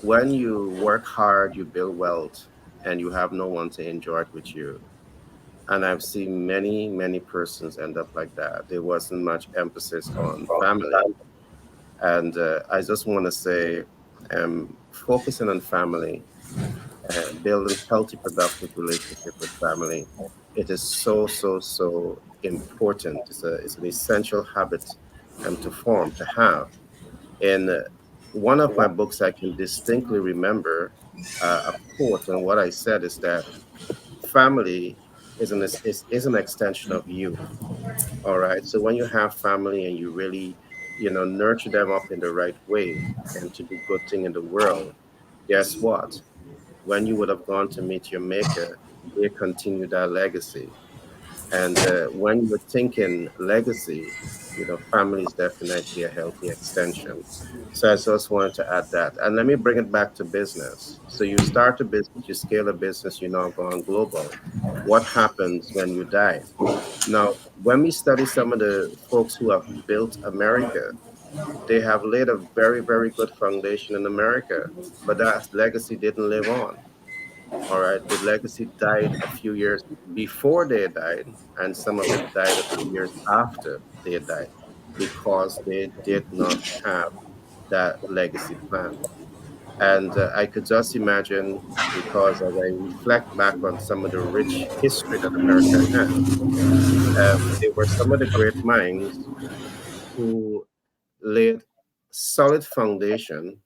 when you work hard, you build wealth, and you have no one to enjoy it with you. And I've seen many, many persons end up like that. There wasn't much emphasis on family. And I just want to say, focusing on family, building healthy, productive relationship with family, it is so, so, so important. It's an essential habit to form, to have. In one of my books, I can distinctly remember a quote, and what I said is that family is an extension of you. All right. So when you have family and you really, nurture them up in the right way and to do good thing in the world, guess what? When you would have gone to meet your maker, they continue that legacy. And when you're thinking legacy, family is definitely a healthy extension. So I just wanted to add that. And let me bring it back to business. So you start a business, you scale a business, you're now going global. What happens when you die? Now, when we study some of the folks who have built America, they have laid a very, very good foundation in America, but that legacy didn't live on. All right. The legacy died a few years before they died, and some of it died a few years after they died because they did not have that legacy plan. And I could just imagine, because as I reflect back on some of the rich history that America has, they were some of the great minds who laid solid foundation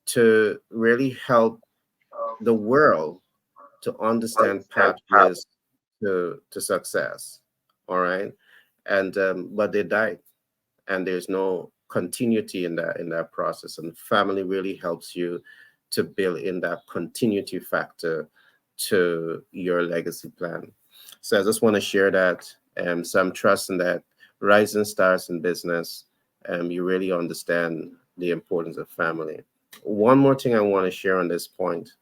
to really help the world to understand pathways to success. All right. And but they died, and there's no continuity in that process. And family really helps you to build in that continuity factor to your legacy plan. So I just want to share that. So I'm trusting that rising stars in business, you really understand the importance of family. One more thing I want to share on this point.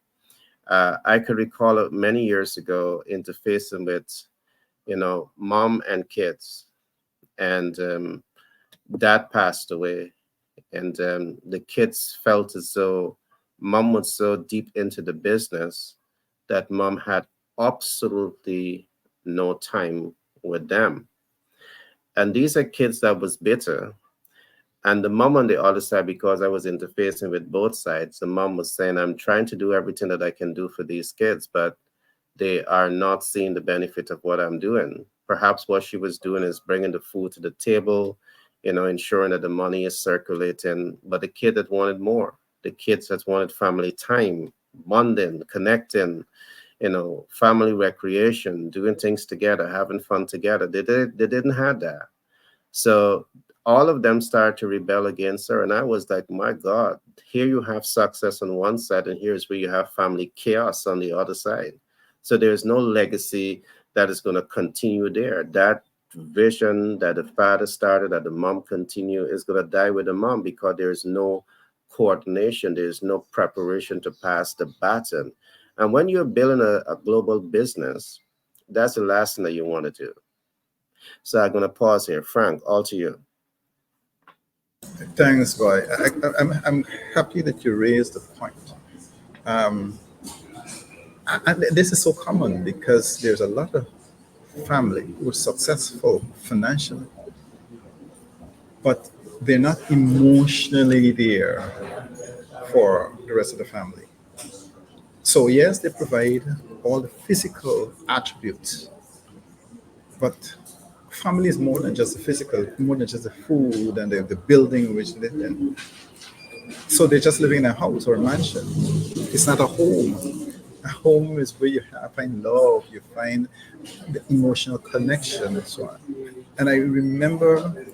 I could recall it many years ago interfacing with, mom and kids, and dad passed away, and the kids felt as though mom was so deep into the business that mom had absolutely no time with them. And these are kids that was bitter. And the mom on the other side, because I was interfacing with both sides, the mom was saying, I'm trying to do everything that I can do for these kids, but they are not seeing the benefit of what I'm doing. Perhaps what she was doing is bringing the food to the table, ensuring that the money is circulating. But the kid that wanted more, the kids that wanted family time, bonding, connecting, family recreation, doing things together, having fun together. They didn't have that. So all of them started to rebel against her. And I was like, my God, here you have success on one side, and here's where you have family chaos on the other side. So there's no legacy that is going to continue there. That vision that the father started, that the mom continue, is going to die with the mom because there's no coordination, there's no preparation to pass the baton. And when you're building a global business, that's the last thing that you want to do. So I'm going to pause here. Frank, all to you. Thanks, Boy. I'm happy that you raised the point. Um, and this is so common because there's a lot of family who are successful financially, but they're not emotionally there for the rest of the family. So yes, they provide all the physical attributes, but family is more than just the physical, more than just the food and the building which they live in. So they're just living in a house or a mansion. It's not a home. A home is where you find love, you find the emotional connection, and so on. And I remember,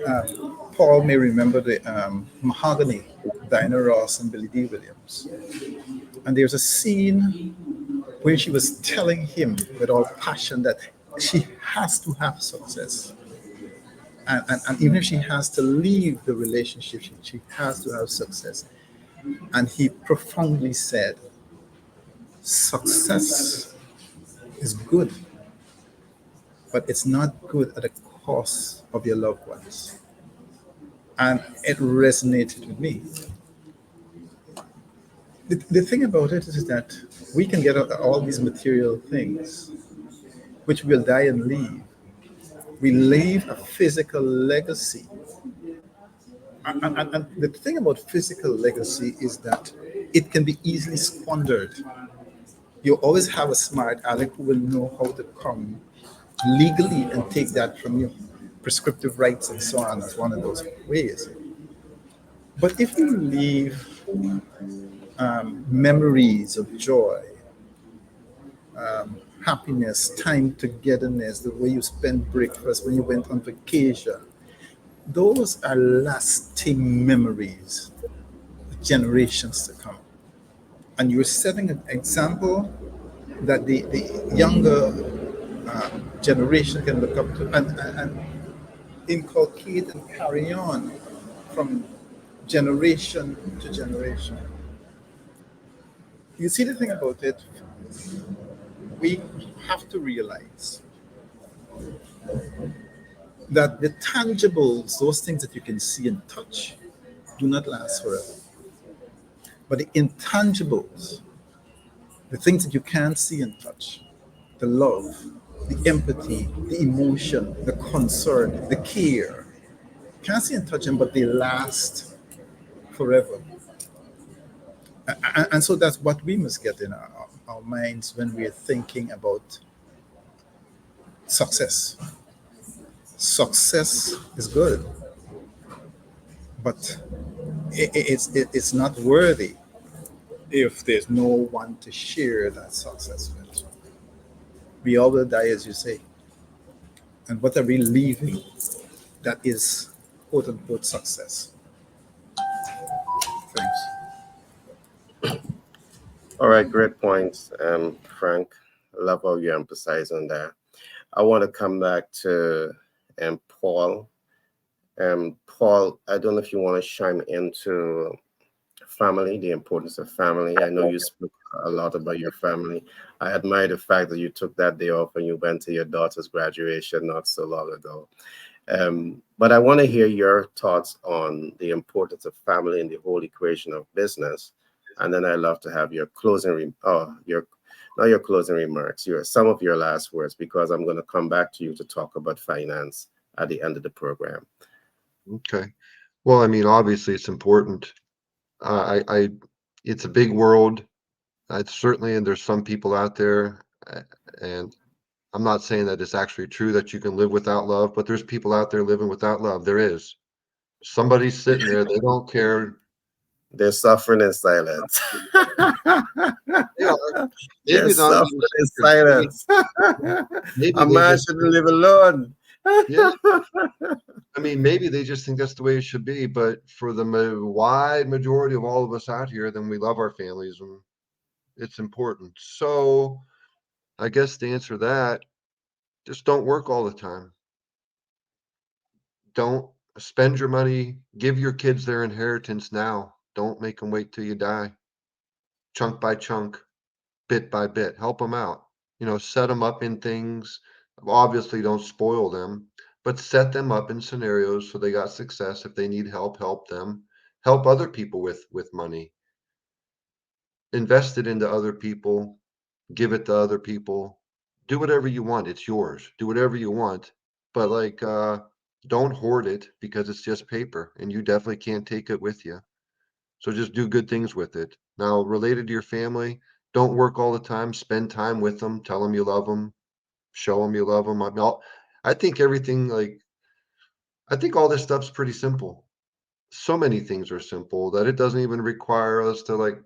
uh, Paul may remember the Mahogany, Diana Ross and Billy D. Williams. And there's a scene where she was telling him with all passion that she has to have success. And even if she has to leave the relationship, she has to have success. And he profoundly said, success is good, but it's not good at the cost of your loved ones. And it resonated with me. The thing about it is that we can get all these material things, which will die and leave. We leave a physical legacy. And the thing about physical legacy is that it can be easily squandered. You always have a smart aleck who will know how to come legally and take that from you. Prescriptive rights and so on is one of those ways. But if you leave memories of joy, happiness, time togetherness, the way you spent breakfast when you went on vacation, those are lasting memories, generations to come. And you're setting an example that the younger generation can look up to and inculcate and carry on from generation to generation. You see, the thing about it, we have to realize that the tangibles, those things that you can see and touch, do not last forever. But the intangibles, the things that you can't see and touch, the love, the empathy, the emotion, the concern, the care, can't see and touch them, but they last forever. And so that's what we must get in our minds when we're thinking about success. Success is good, but it's not worthy if there's no one to share that success with. We all will die, as you say. And what are we leaving that is quote unquote success? Thanks. All right, great points, Frank. I love how you emphasize on that. I want to come back to Paul. Paul, I don't know if you want to chime into family, the importance of family. I know you spoke a lot about your family. I admire the fact that you took that day off and you went to your daughter's graduation not so long ago. But I want to hear your thoughts on the importance of family in the whole equation of business. And then I'd love to have your your not your closing remarks, your some of your last words, because I'm going to come back to you to talk about finance at the end of the program. Okay. Well, I mean, obviously it's important. I it's a big world. It's certainly, and there's some people out there, and I'm not saying that it's actually true that you can live without love, but there's people out there living without love. There is. Somebody's sitting there, they don't care. They're suffering in silence. They are. They're Maybe not suffering even in secret. silence. Maybe A they man just shouldn't live alone. yeah. I mean, maybe they just think that's the way it should be, but for the wide majority of all of us out here, then we love our families and it's important. So I guess to answer that, just don't work all the time. Don't spend your money. Give your kids their inheritance now. Don't make them wait till you die. Chunk by chunk, bit by bit. Help them out. Set them up in things. Obviously, don't spoil them, but set them up in scenarios so they got success. If they need help, help them. Help other people with money. Invest it into other people. Give it to other people. Do whatever you want. It's yours. Do whatever you want. But don't hoard it because it's just paper and you definitely can't take it with you. So just do good things with it. Now, related to your family, don't work all the time. Spend time with them. Tell them you love them. Show them you love them. I think everything I think all this stuff's pretty simple. So many things are simple that it doesn't even require us to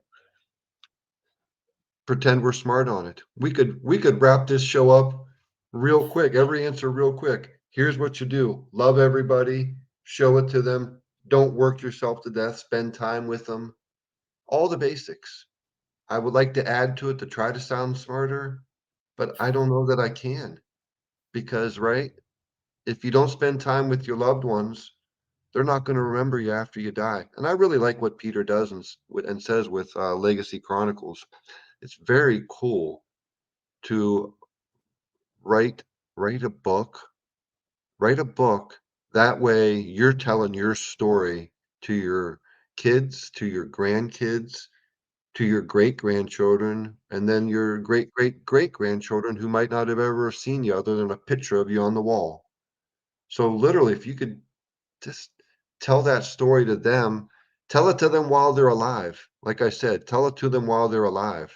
pretend we're smart on it. We could wrap this show up real quick. Every answer real quick. Here's what you do. Love everybody. Show it to them. Don't work yourself to death. Spend time with them. All the basics. I would like to add to it to try to sound smarter, but I don't know that I can because, right? if you don't spend time with your loved ones, they're not going to remember you after you die. And I really like what Peter does and says with Legacy Chronicles. It's very cool to write write a book, write a book. That way you're telling your story to your kids, to your grandkids, to your great grandchildren, and then your great great great grandchildren who might not have ever seen you other than a picture of you on the wall. So literally, if you could just tell that story to them, tell it to them while they're alive. Like I said, tell it to them while they're alive.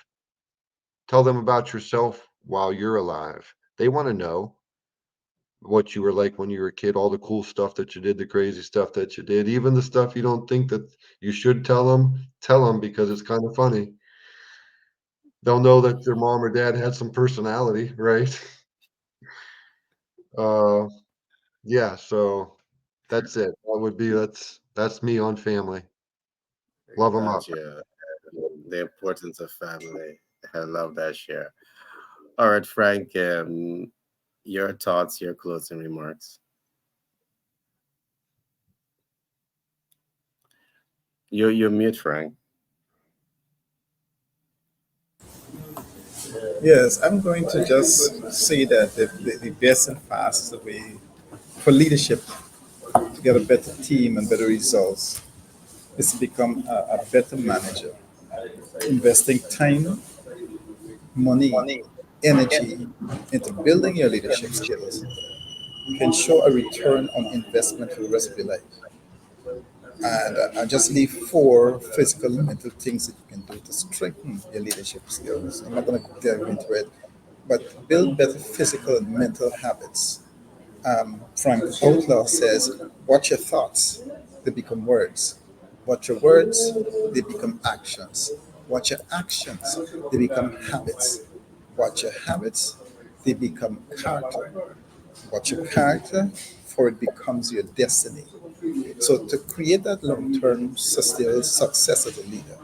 Tell them about yourself while you're alive. They want to know what you were like when you were a kid, all the cool stuff that you did, the crazy stuff that you did, even the stuff you don't think that you should tell them because it's kind of funny. They'll know that their mom or dad had some personality, right? Uh, yeah, so that's it. That's me on family. Love them up. Gotcha. The importance of family. I love that share. All right, Frank, your thoughts, your closing remarks. You're mute, Frank. Yes, I'm going to just say that the best and fastest way for leadership to get a better team and better results is to become a better manager, investing time, money, energy into building your leadership skills can show a return on investment for the rest of your life. And I just leave four physical and mental things that you can do to strengthen your leadership skills. I'm not going to delve into it, but build better physical and mental habits. Frank Outlaw says, watch your thoughts, they become words. Watch your words, they become actions. Watch your actions, they become habits. Watch your habits, they become character. Watch your character, for it becomes your destiny. So, to create that long term sustainable success as a leader,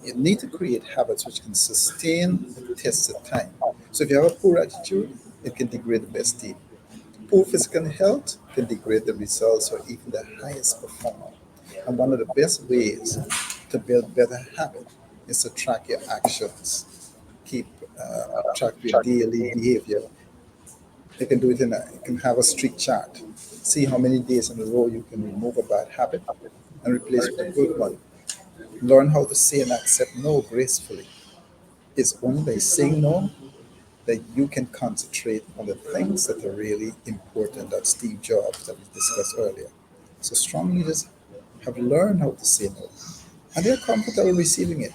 you need to create habits which can sustain the test of time. So, if you have a poor attitude, it can degrade the best team. Poor physical health can degrade the results or even the highest performer. And one of the best ways to build better habit is to track your actions, keep track of your daily behavior. You can do it you can have a streak chart. See how many days in a row you can remove a bad habit and replace it with a good one. Learn how to say and accept no gracefully. It's only by saying no that you can concentrate on the things that are really important that Steve Jobs that we discussed earlier. So strong leaders have learned how to say no. And they're comfortable receiving it.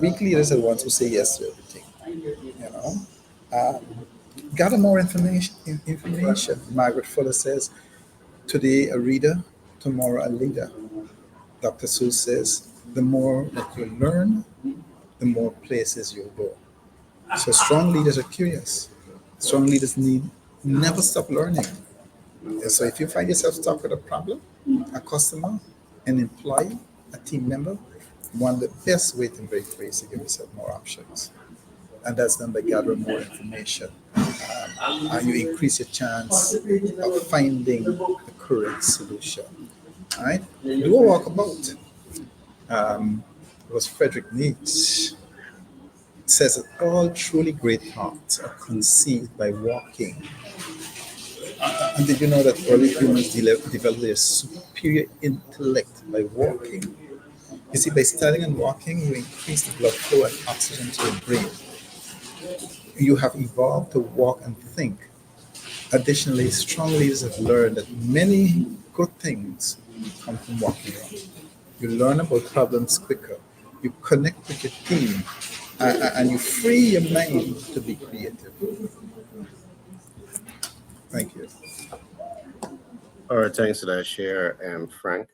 Weak leaders are the ones who say yes to everything. You know? Gather more information. Margaret Fuller says, today a reader, tomorrow a leader. Dr. Seuss says, the more that you learn, the more places you'll go. So strong leaders are curious. Strong leaders need never stop learning. And so if you find yourself stuck with a problem, a customer, an employee, a team member, one of the best way to break free is to give yourself more options. And that's done by gathering more information. And you increase your chance of finding the correct solution. All right? Do a walkabout. It was Frederick Nietzsche says that all truly great thoughts are conceived by walking. And did you know that early humans developed their superior intellect by walking? You see, by standing and walking, you increase the blood flow and oxygen to your brain. You have evolved to walk and think. Additionally, strong leaders have learned that many good things come from walking around. You learn about problems quicker. You connect with your team, and you free your mind to be creative. Thank you. All right, thanks for that share, Frank.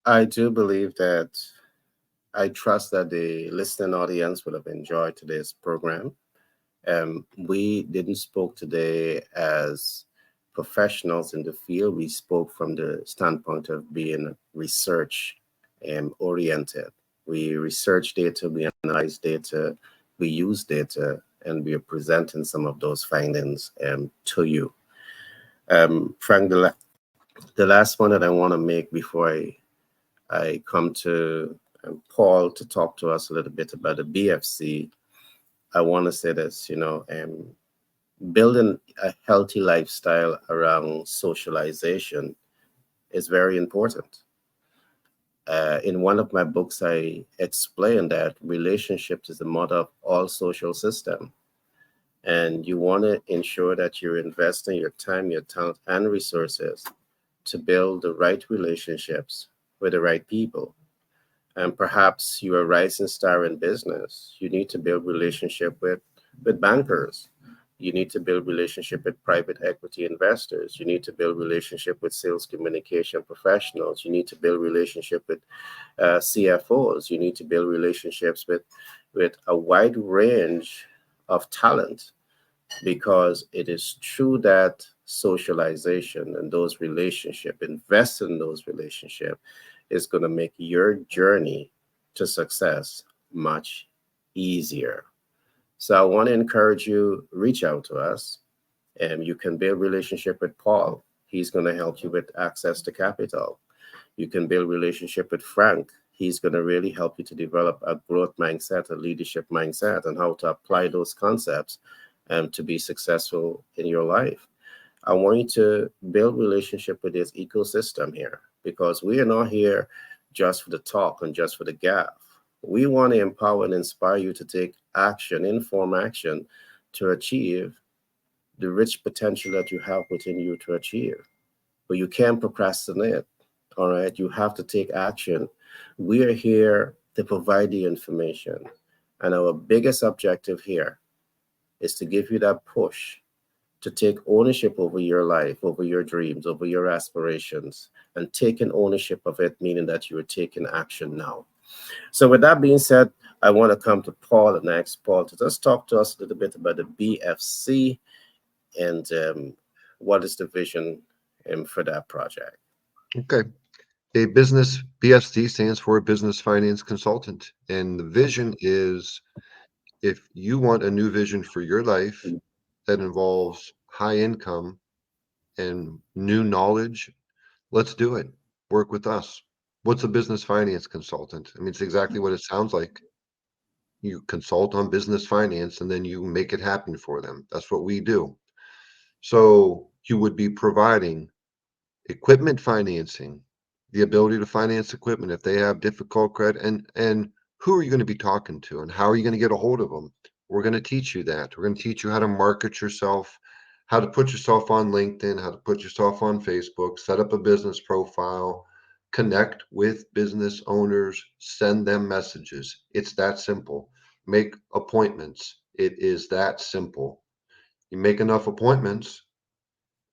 I do believe that I trust that the listening audience would have enjoyed today's program. We didn't spoke today as professionals in the field. We spoke from the standpoint of being research oriented. We research data, we analyze data, we use data, and we are presenting some of those findings to you. Frank, the last one that I want to make before I come to Paul to talk to us a little bit about the BFC, I want to say this, building a healthy lifestyle around socialization is very important. In one of my books, I explain that relationships is the mother of all social system, and you want to ensure that you're investing your time, your talent, and resources to build the right relationships with the right people. And perhaps you're a rising star in business. You need to build relationship with bankers. You need to build relationship with private equity investors. You need to build relationship with sales communication professionals. You need to build relationship with CFOs. You need to build relationships with a wide range of talent, because it is through that socialization and those relationship, invest in those relationship, is going to make your journey to success much easier. So I want to encourage you, reach out to us, and you can build relationship with Paul. He's going to help you with access to capital. You can build relationship with Frank. He's going to really help you to develop a growth mindset, a leadership mindset, and how to apply those concepts to be successful in your life. I want you to build relationship with this ecosystem here, because we are not here just for the talk and just for the gap. We want to empower and inspire you to take action, inform action, to achieve the rich potential that you have within you to achieve. But you can't procrastinate. All right. You have to take action. We are here to provide the information. And our biggest objective here is to give you that push to take ownership over your life, over your dreams, over your aspirations, and taking ownership of it, meaning that you are taking action now. So, with that being said, I want to come to Paul and ask Paul to just talk to us a little bit about the BFC and what is the vision for that project. Okay. A business BFC stands for Business Finance Consultant. And the vision is, if you want a new vision for your life that involves high income and new knowledge, let's do it. Work with us. What's a business finance consultant? I mean, it's exactly what it sounds like. You consult on business finance and then you make it happen for them. That's what we do. So you would be providing equipment financing, the ability to finance equipment if they have difficult credit, and who are you going to be talking to and how are you going to get a hold of them? We're going to teach you that. We're going to teach you how to market yourself, how to put yourself on LinkedIn, how to put yourself on Facebook, set up a business profile, connect with business owners, send them messages. It's that simple. Make appointments. It is that simple. You make enough appointments,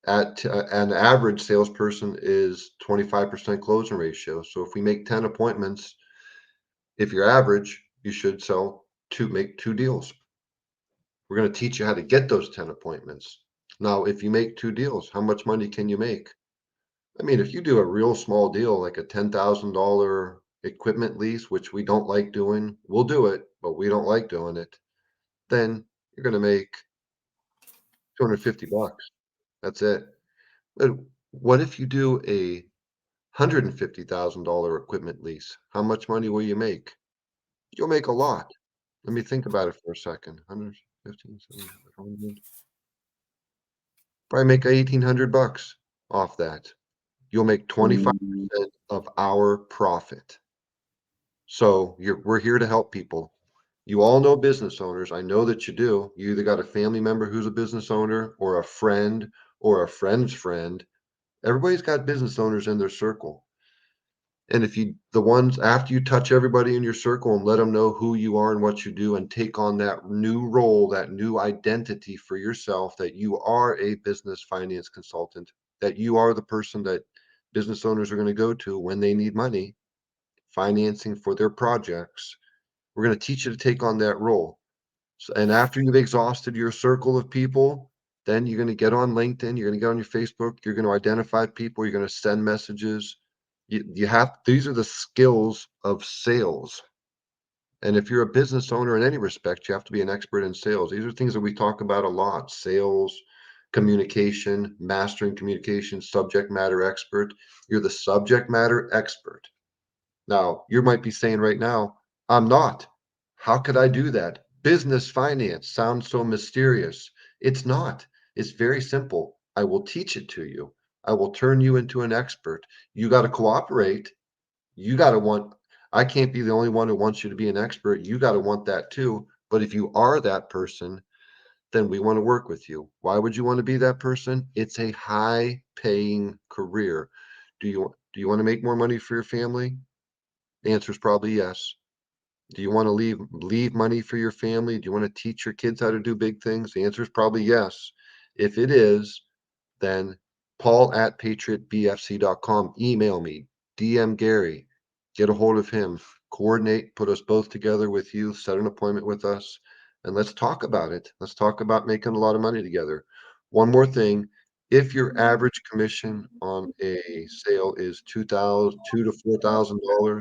at an average salesperson is 25% closing ratio. So if we make 10 appointments, if you're average, you should make two deals. We're going to teach you how to get those 10 appointments. Now, if you make two deals, how much money can you make? I mean, if you do a real small deal, like a $10,000 equipment lease, which we don't like doing, we'll do it, but we don't like doing it. Then you're going to make 250 bucks. That's it. But what if you do a $150,000 equipment lease? How much money will you make? You'll make a lot. Let me think about it for a second. 115, 700, probably make 1,800 bucks off that. You'll make 25% of our profit. So we're here to help people. You all know business owners. I know that you do. You either got a family member who's a business owner or a friend or a friend's friend. Everybody's got business owners in their circle. And if you, the ones after you touch everybody in your circle and let them know who you are and what you do and take on that new role, that new identity for yourself, that you are a business finance consultant, that you are the person that business owners are going to go to when they need money, financing for their projects. We're going to teach you to take on that role. So, and after you've exhausted your circle of people, then you're going to get on LinkedIn, you're going to get on your Facebook, you're going to identify people, you're going to send messages. You have, these are the skills of sales. And if you're a business owner in any respect, you have to be an expert in sales. These are things that we talk about a lot: sales, communication, mastering communication, subject matter expert. You're the subject matter expert. Now, you might be saying right now, I'm not. How could I do that? Business finance sounds so mysterious. It's not. It's very simple. I will teach it to you. I will turn you into an expert. You got to cooperate. You got to want, I can't be the only one who wants you to be an expert. You got to want that too. But if you are that person, then we want to work with you. Why would you want to be that person? It's a high paying career. Do you want to make more money for your family? The answer is probably yes. Do you want to leave money for your family? Do you want to teach your kids how to do big things? The answer is probably yes. If it is, then Paul at patriotbfc.com. Email me, DM Gary, get a hold of him, coordinate, put us both together with you, set an appointment with us, and let's talk about it. Let's talk about making a lot of money together. One more thing. If your average commission on a sale is $2,000 to $4,000,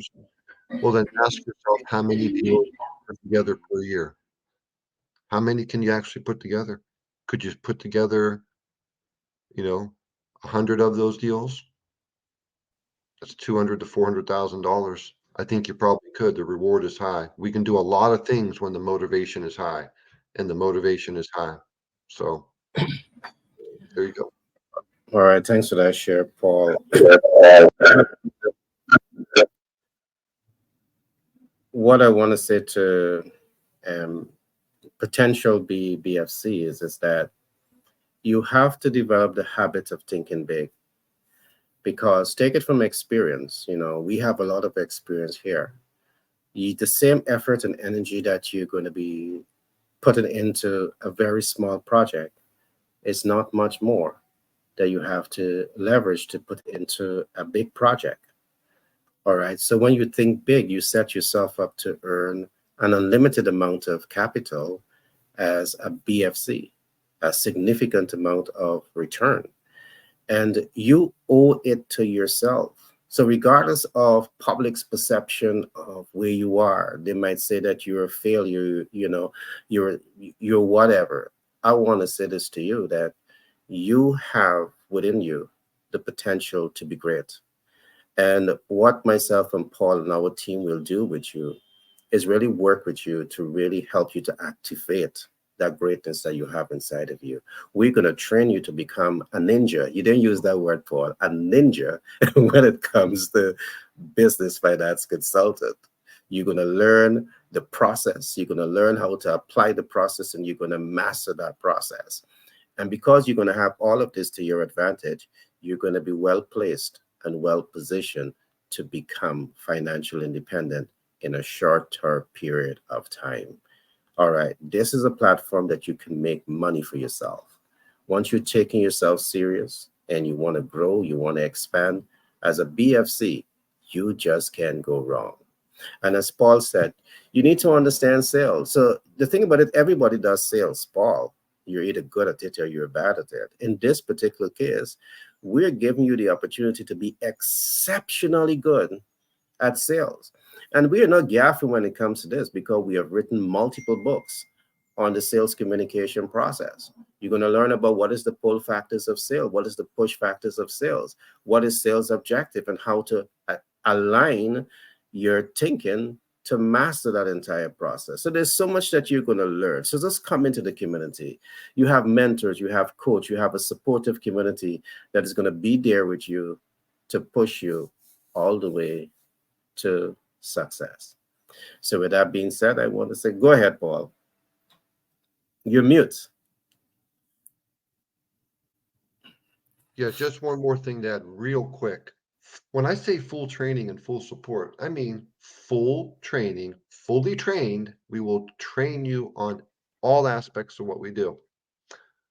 well, then ask yourself how many deals you put together per year. How many can you actually put together? Could you put together, you know, 100 of those deals? That's 200 to $400,000. I think you probably could. The reward is high. We can do a lot of things when the motivation is high, and the motivation is high. So there you go. All right, thanks for that share, Paul. What I want to say to um, potential BFC is that you have to develop the habit of thinking big, because take it from experience. We have a lot of experience here. The same effort and energy that you're going to be putting into a very small project is not much more that you have to leverage to put into a big project. All right. So when you think big, you set yourself up to earn an unlimited amount of capital as a BFC, a significant amount of return. And you owe it to yourself. So regardless of public's perception of where you are, they might say that you're a failure, you're you're whatever. I want to say this to you, that you have within you the potential to be great. And what myself and Paul and our team will do with you is really work with you to really help you to activate that greatness that you have inside of you. We're going to train you to become a ninja. You didn't use that word, Paul, a ninja when it comes to business finance consultant. You're going to learn the process. You're going to learn how to apply the process, and you're going to master that process. And because you're going to have all of this to your advantage, you're going to be well placed and well positioned to become financially independent in a shorter period of time. All right, this is a platform that you can make money for yourself. Once you're taking yourself serious and you want to grow, you want to expand as a BFC, you just can't go wrong. And as Paul said, you need to understand sales. So the thing about it, everybody does sales, Paul. You're either good at it or you're bad at it. In this particular case, we're giving you the opportunity to be exceptionally good at sales. And we are not gaffing when it comes to this, because we have written multiple books on the sales communication process. You're going to learn about what is the pull factors of sales, what is the push factors of sales, what is sales objective, and how to align your thinking to master that entire process. So there's so much that you're going to learn. So just come into the community. You have mentors, you have coach, you have a supportive community that is going to be there with you to push you all the way to success. So with that being said, I want to say, go ahead, Paul. You're mute. Yeah, just one more thing to add real quick. When I say full training and full support, I mean full training, fully trained. We will train you on all aspects of what we do.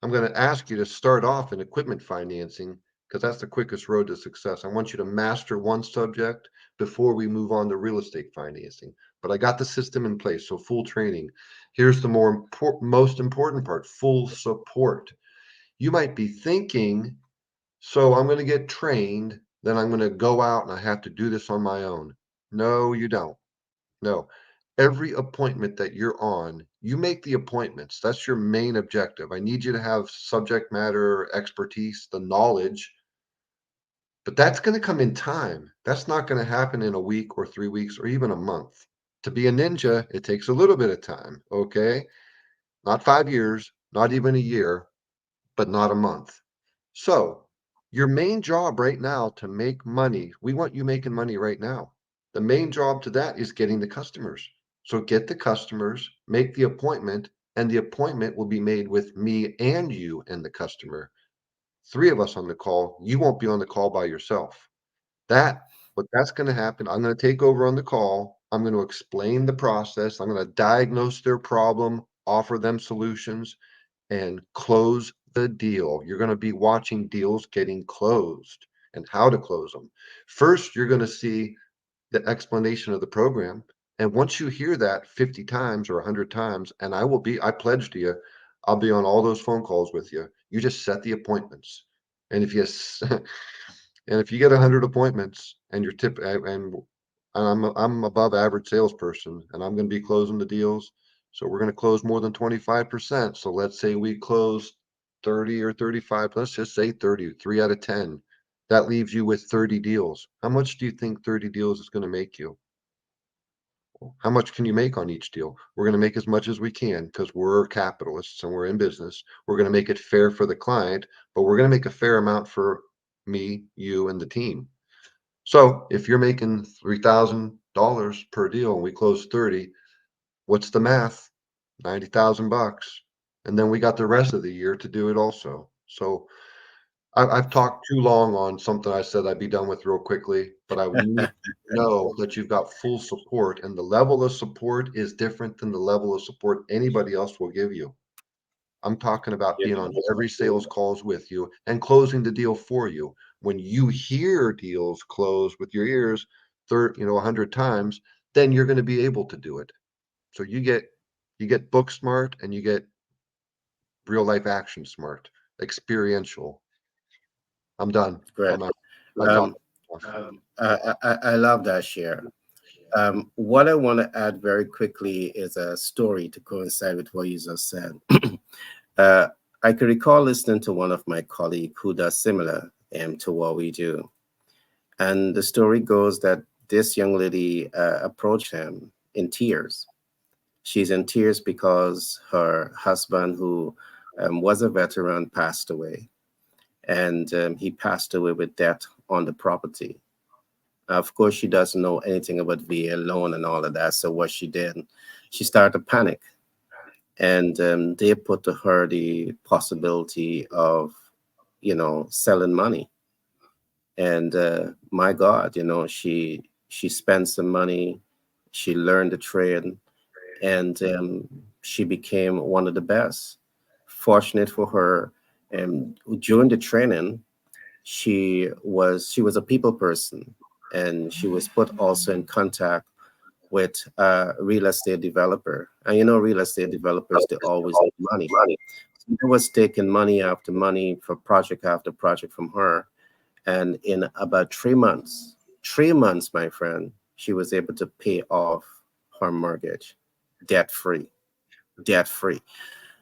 I'm going to ask you to start off in equipment financing, because that's the quickest road to success. I want you to master one subject before we move on to real estate financing. But I got the system in place, so full training. Here's the most important part: full support. You might be thinking, so I'm going to get trained, then I'm going to go out and I have to do this on my own. No, you don't. No. every appointment that you're on, you make the appointments. That's your main objective. I need you to have subject matter expertise, the knowledge, but that's going to come in time. That's not going to happen in a week or 3 weeks or even a month. To be a ninja, it takes a little bit of time, okay? Not 5 years, not even a year, but not a month. So, your main job right now to make money, we want you making money right now. The main job to that is getting the customers. So, get the customers, make the appointment, and the appointment will be made with me and you and the customer. Three of us on the call. You won't be on the call by yourself. What that's going to happen, I'm going to take over on the call. I'm going to explain the process. I'm going to diagnose their problem, offer them solutions, and close the deal. You're going to be watching deals getting closed and how to close them. First, you're going to see the explanation of the program. And once you hear that 50 times or 100 times, and I pledge to you, I'll be on all those phone calls with you. You just set the appointments. And if you and if you get 100 appointments and you're and I'm above average salesperson and I'm going to be closing the deals. So we're going to close more than 25%. So let's say we close 30 or 35, let's just say 30, 3 out of 10. That leaves you with 30 deals. How much do you think 30 deals is going to make you? How much can you make on each deal? We're going to make as much as we can because we're capitalists and we're in business. We're going to make it fair for the client, but we're going to make a fair amount for me, you, and the team. So if you're making $3,000 per deal and we close 30, what's the math? 90,000 bucks. And then we got the rest of the year to do it also. So I've talked too long on something I said I'd be done with real quickly, but I need to know that you've got full support, and the level of support is different than the level of support anybody else will give you. I'm talking about Yeah, being on every sales calls with you and closing the deal for you. When you hear deals close with your ears, 100 times, then you're going to be able to do it. So you get book smart and you get real life action smart, experiential. I'm done. great. I'm out. I talked Um, enough. I love that share. What I want to add very quickly is a story to coincide with what you just said. uh, I can recall listening to one of my colleagues who does similar to what we do. And the story goes that this young lady approached him in tears. She's in tears because her husband, who was a veteran, passed away. And he passed away with debt on the property. Of course, she doesn't know anything about VA loan and all of that. So what she did, she started to panic, and they put to her the possibility of, selling money. And my God, she spent some money, she learned the trade, and she became one of the best. Fortunate for her, during the training, she was a people person, and she was put also in contact with a real estate developer. And real estate developers, they always need money. So they was taking money after money for project after project from her. And in about 3 months, 3 months, my friend, she was able to pay off her mortgage debt free, debt free.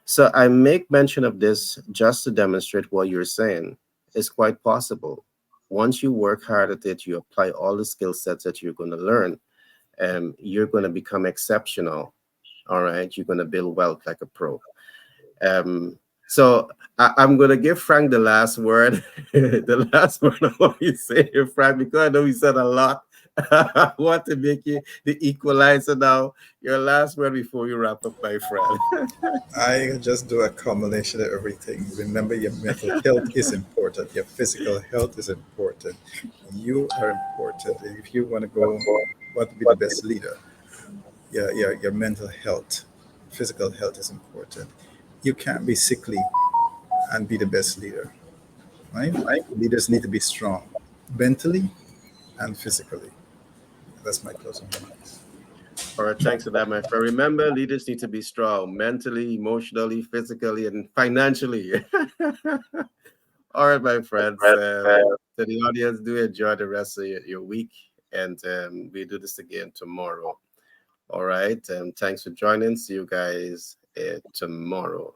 So I make mention of this just to demonstrate what you're saying. It's quite possible. Once you work hard at it, you apply all the skill sets that you're going to learn, you're going to become exceptional. All right. You're going to build wealth like a pro. So I'm going to give Frank the last word, the last word of what you say here, Frank, because I know you said a lot. I want to make you the equalizer now. Your last word before you wrap up, my friend. I just do a combination of everything. Remember, your mental health is important. Your physical health is important. You are important. And if you want to be the best leader, your mental health, physical health is important. You can't be sickly and be the best leader, right? Leaders need to be strong, mentally and physically. That's my closing remarks. All right, thanks for that, my friend. Remember, leaders need to be strong mentally, emotionally, physically, and financially. All right, my friends. To the audience, do enjoy the rest of your week, and we do this again tomorrow. All right. And thanks for joining. See you guys tomorrow.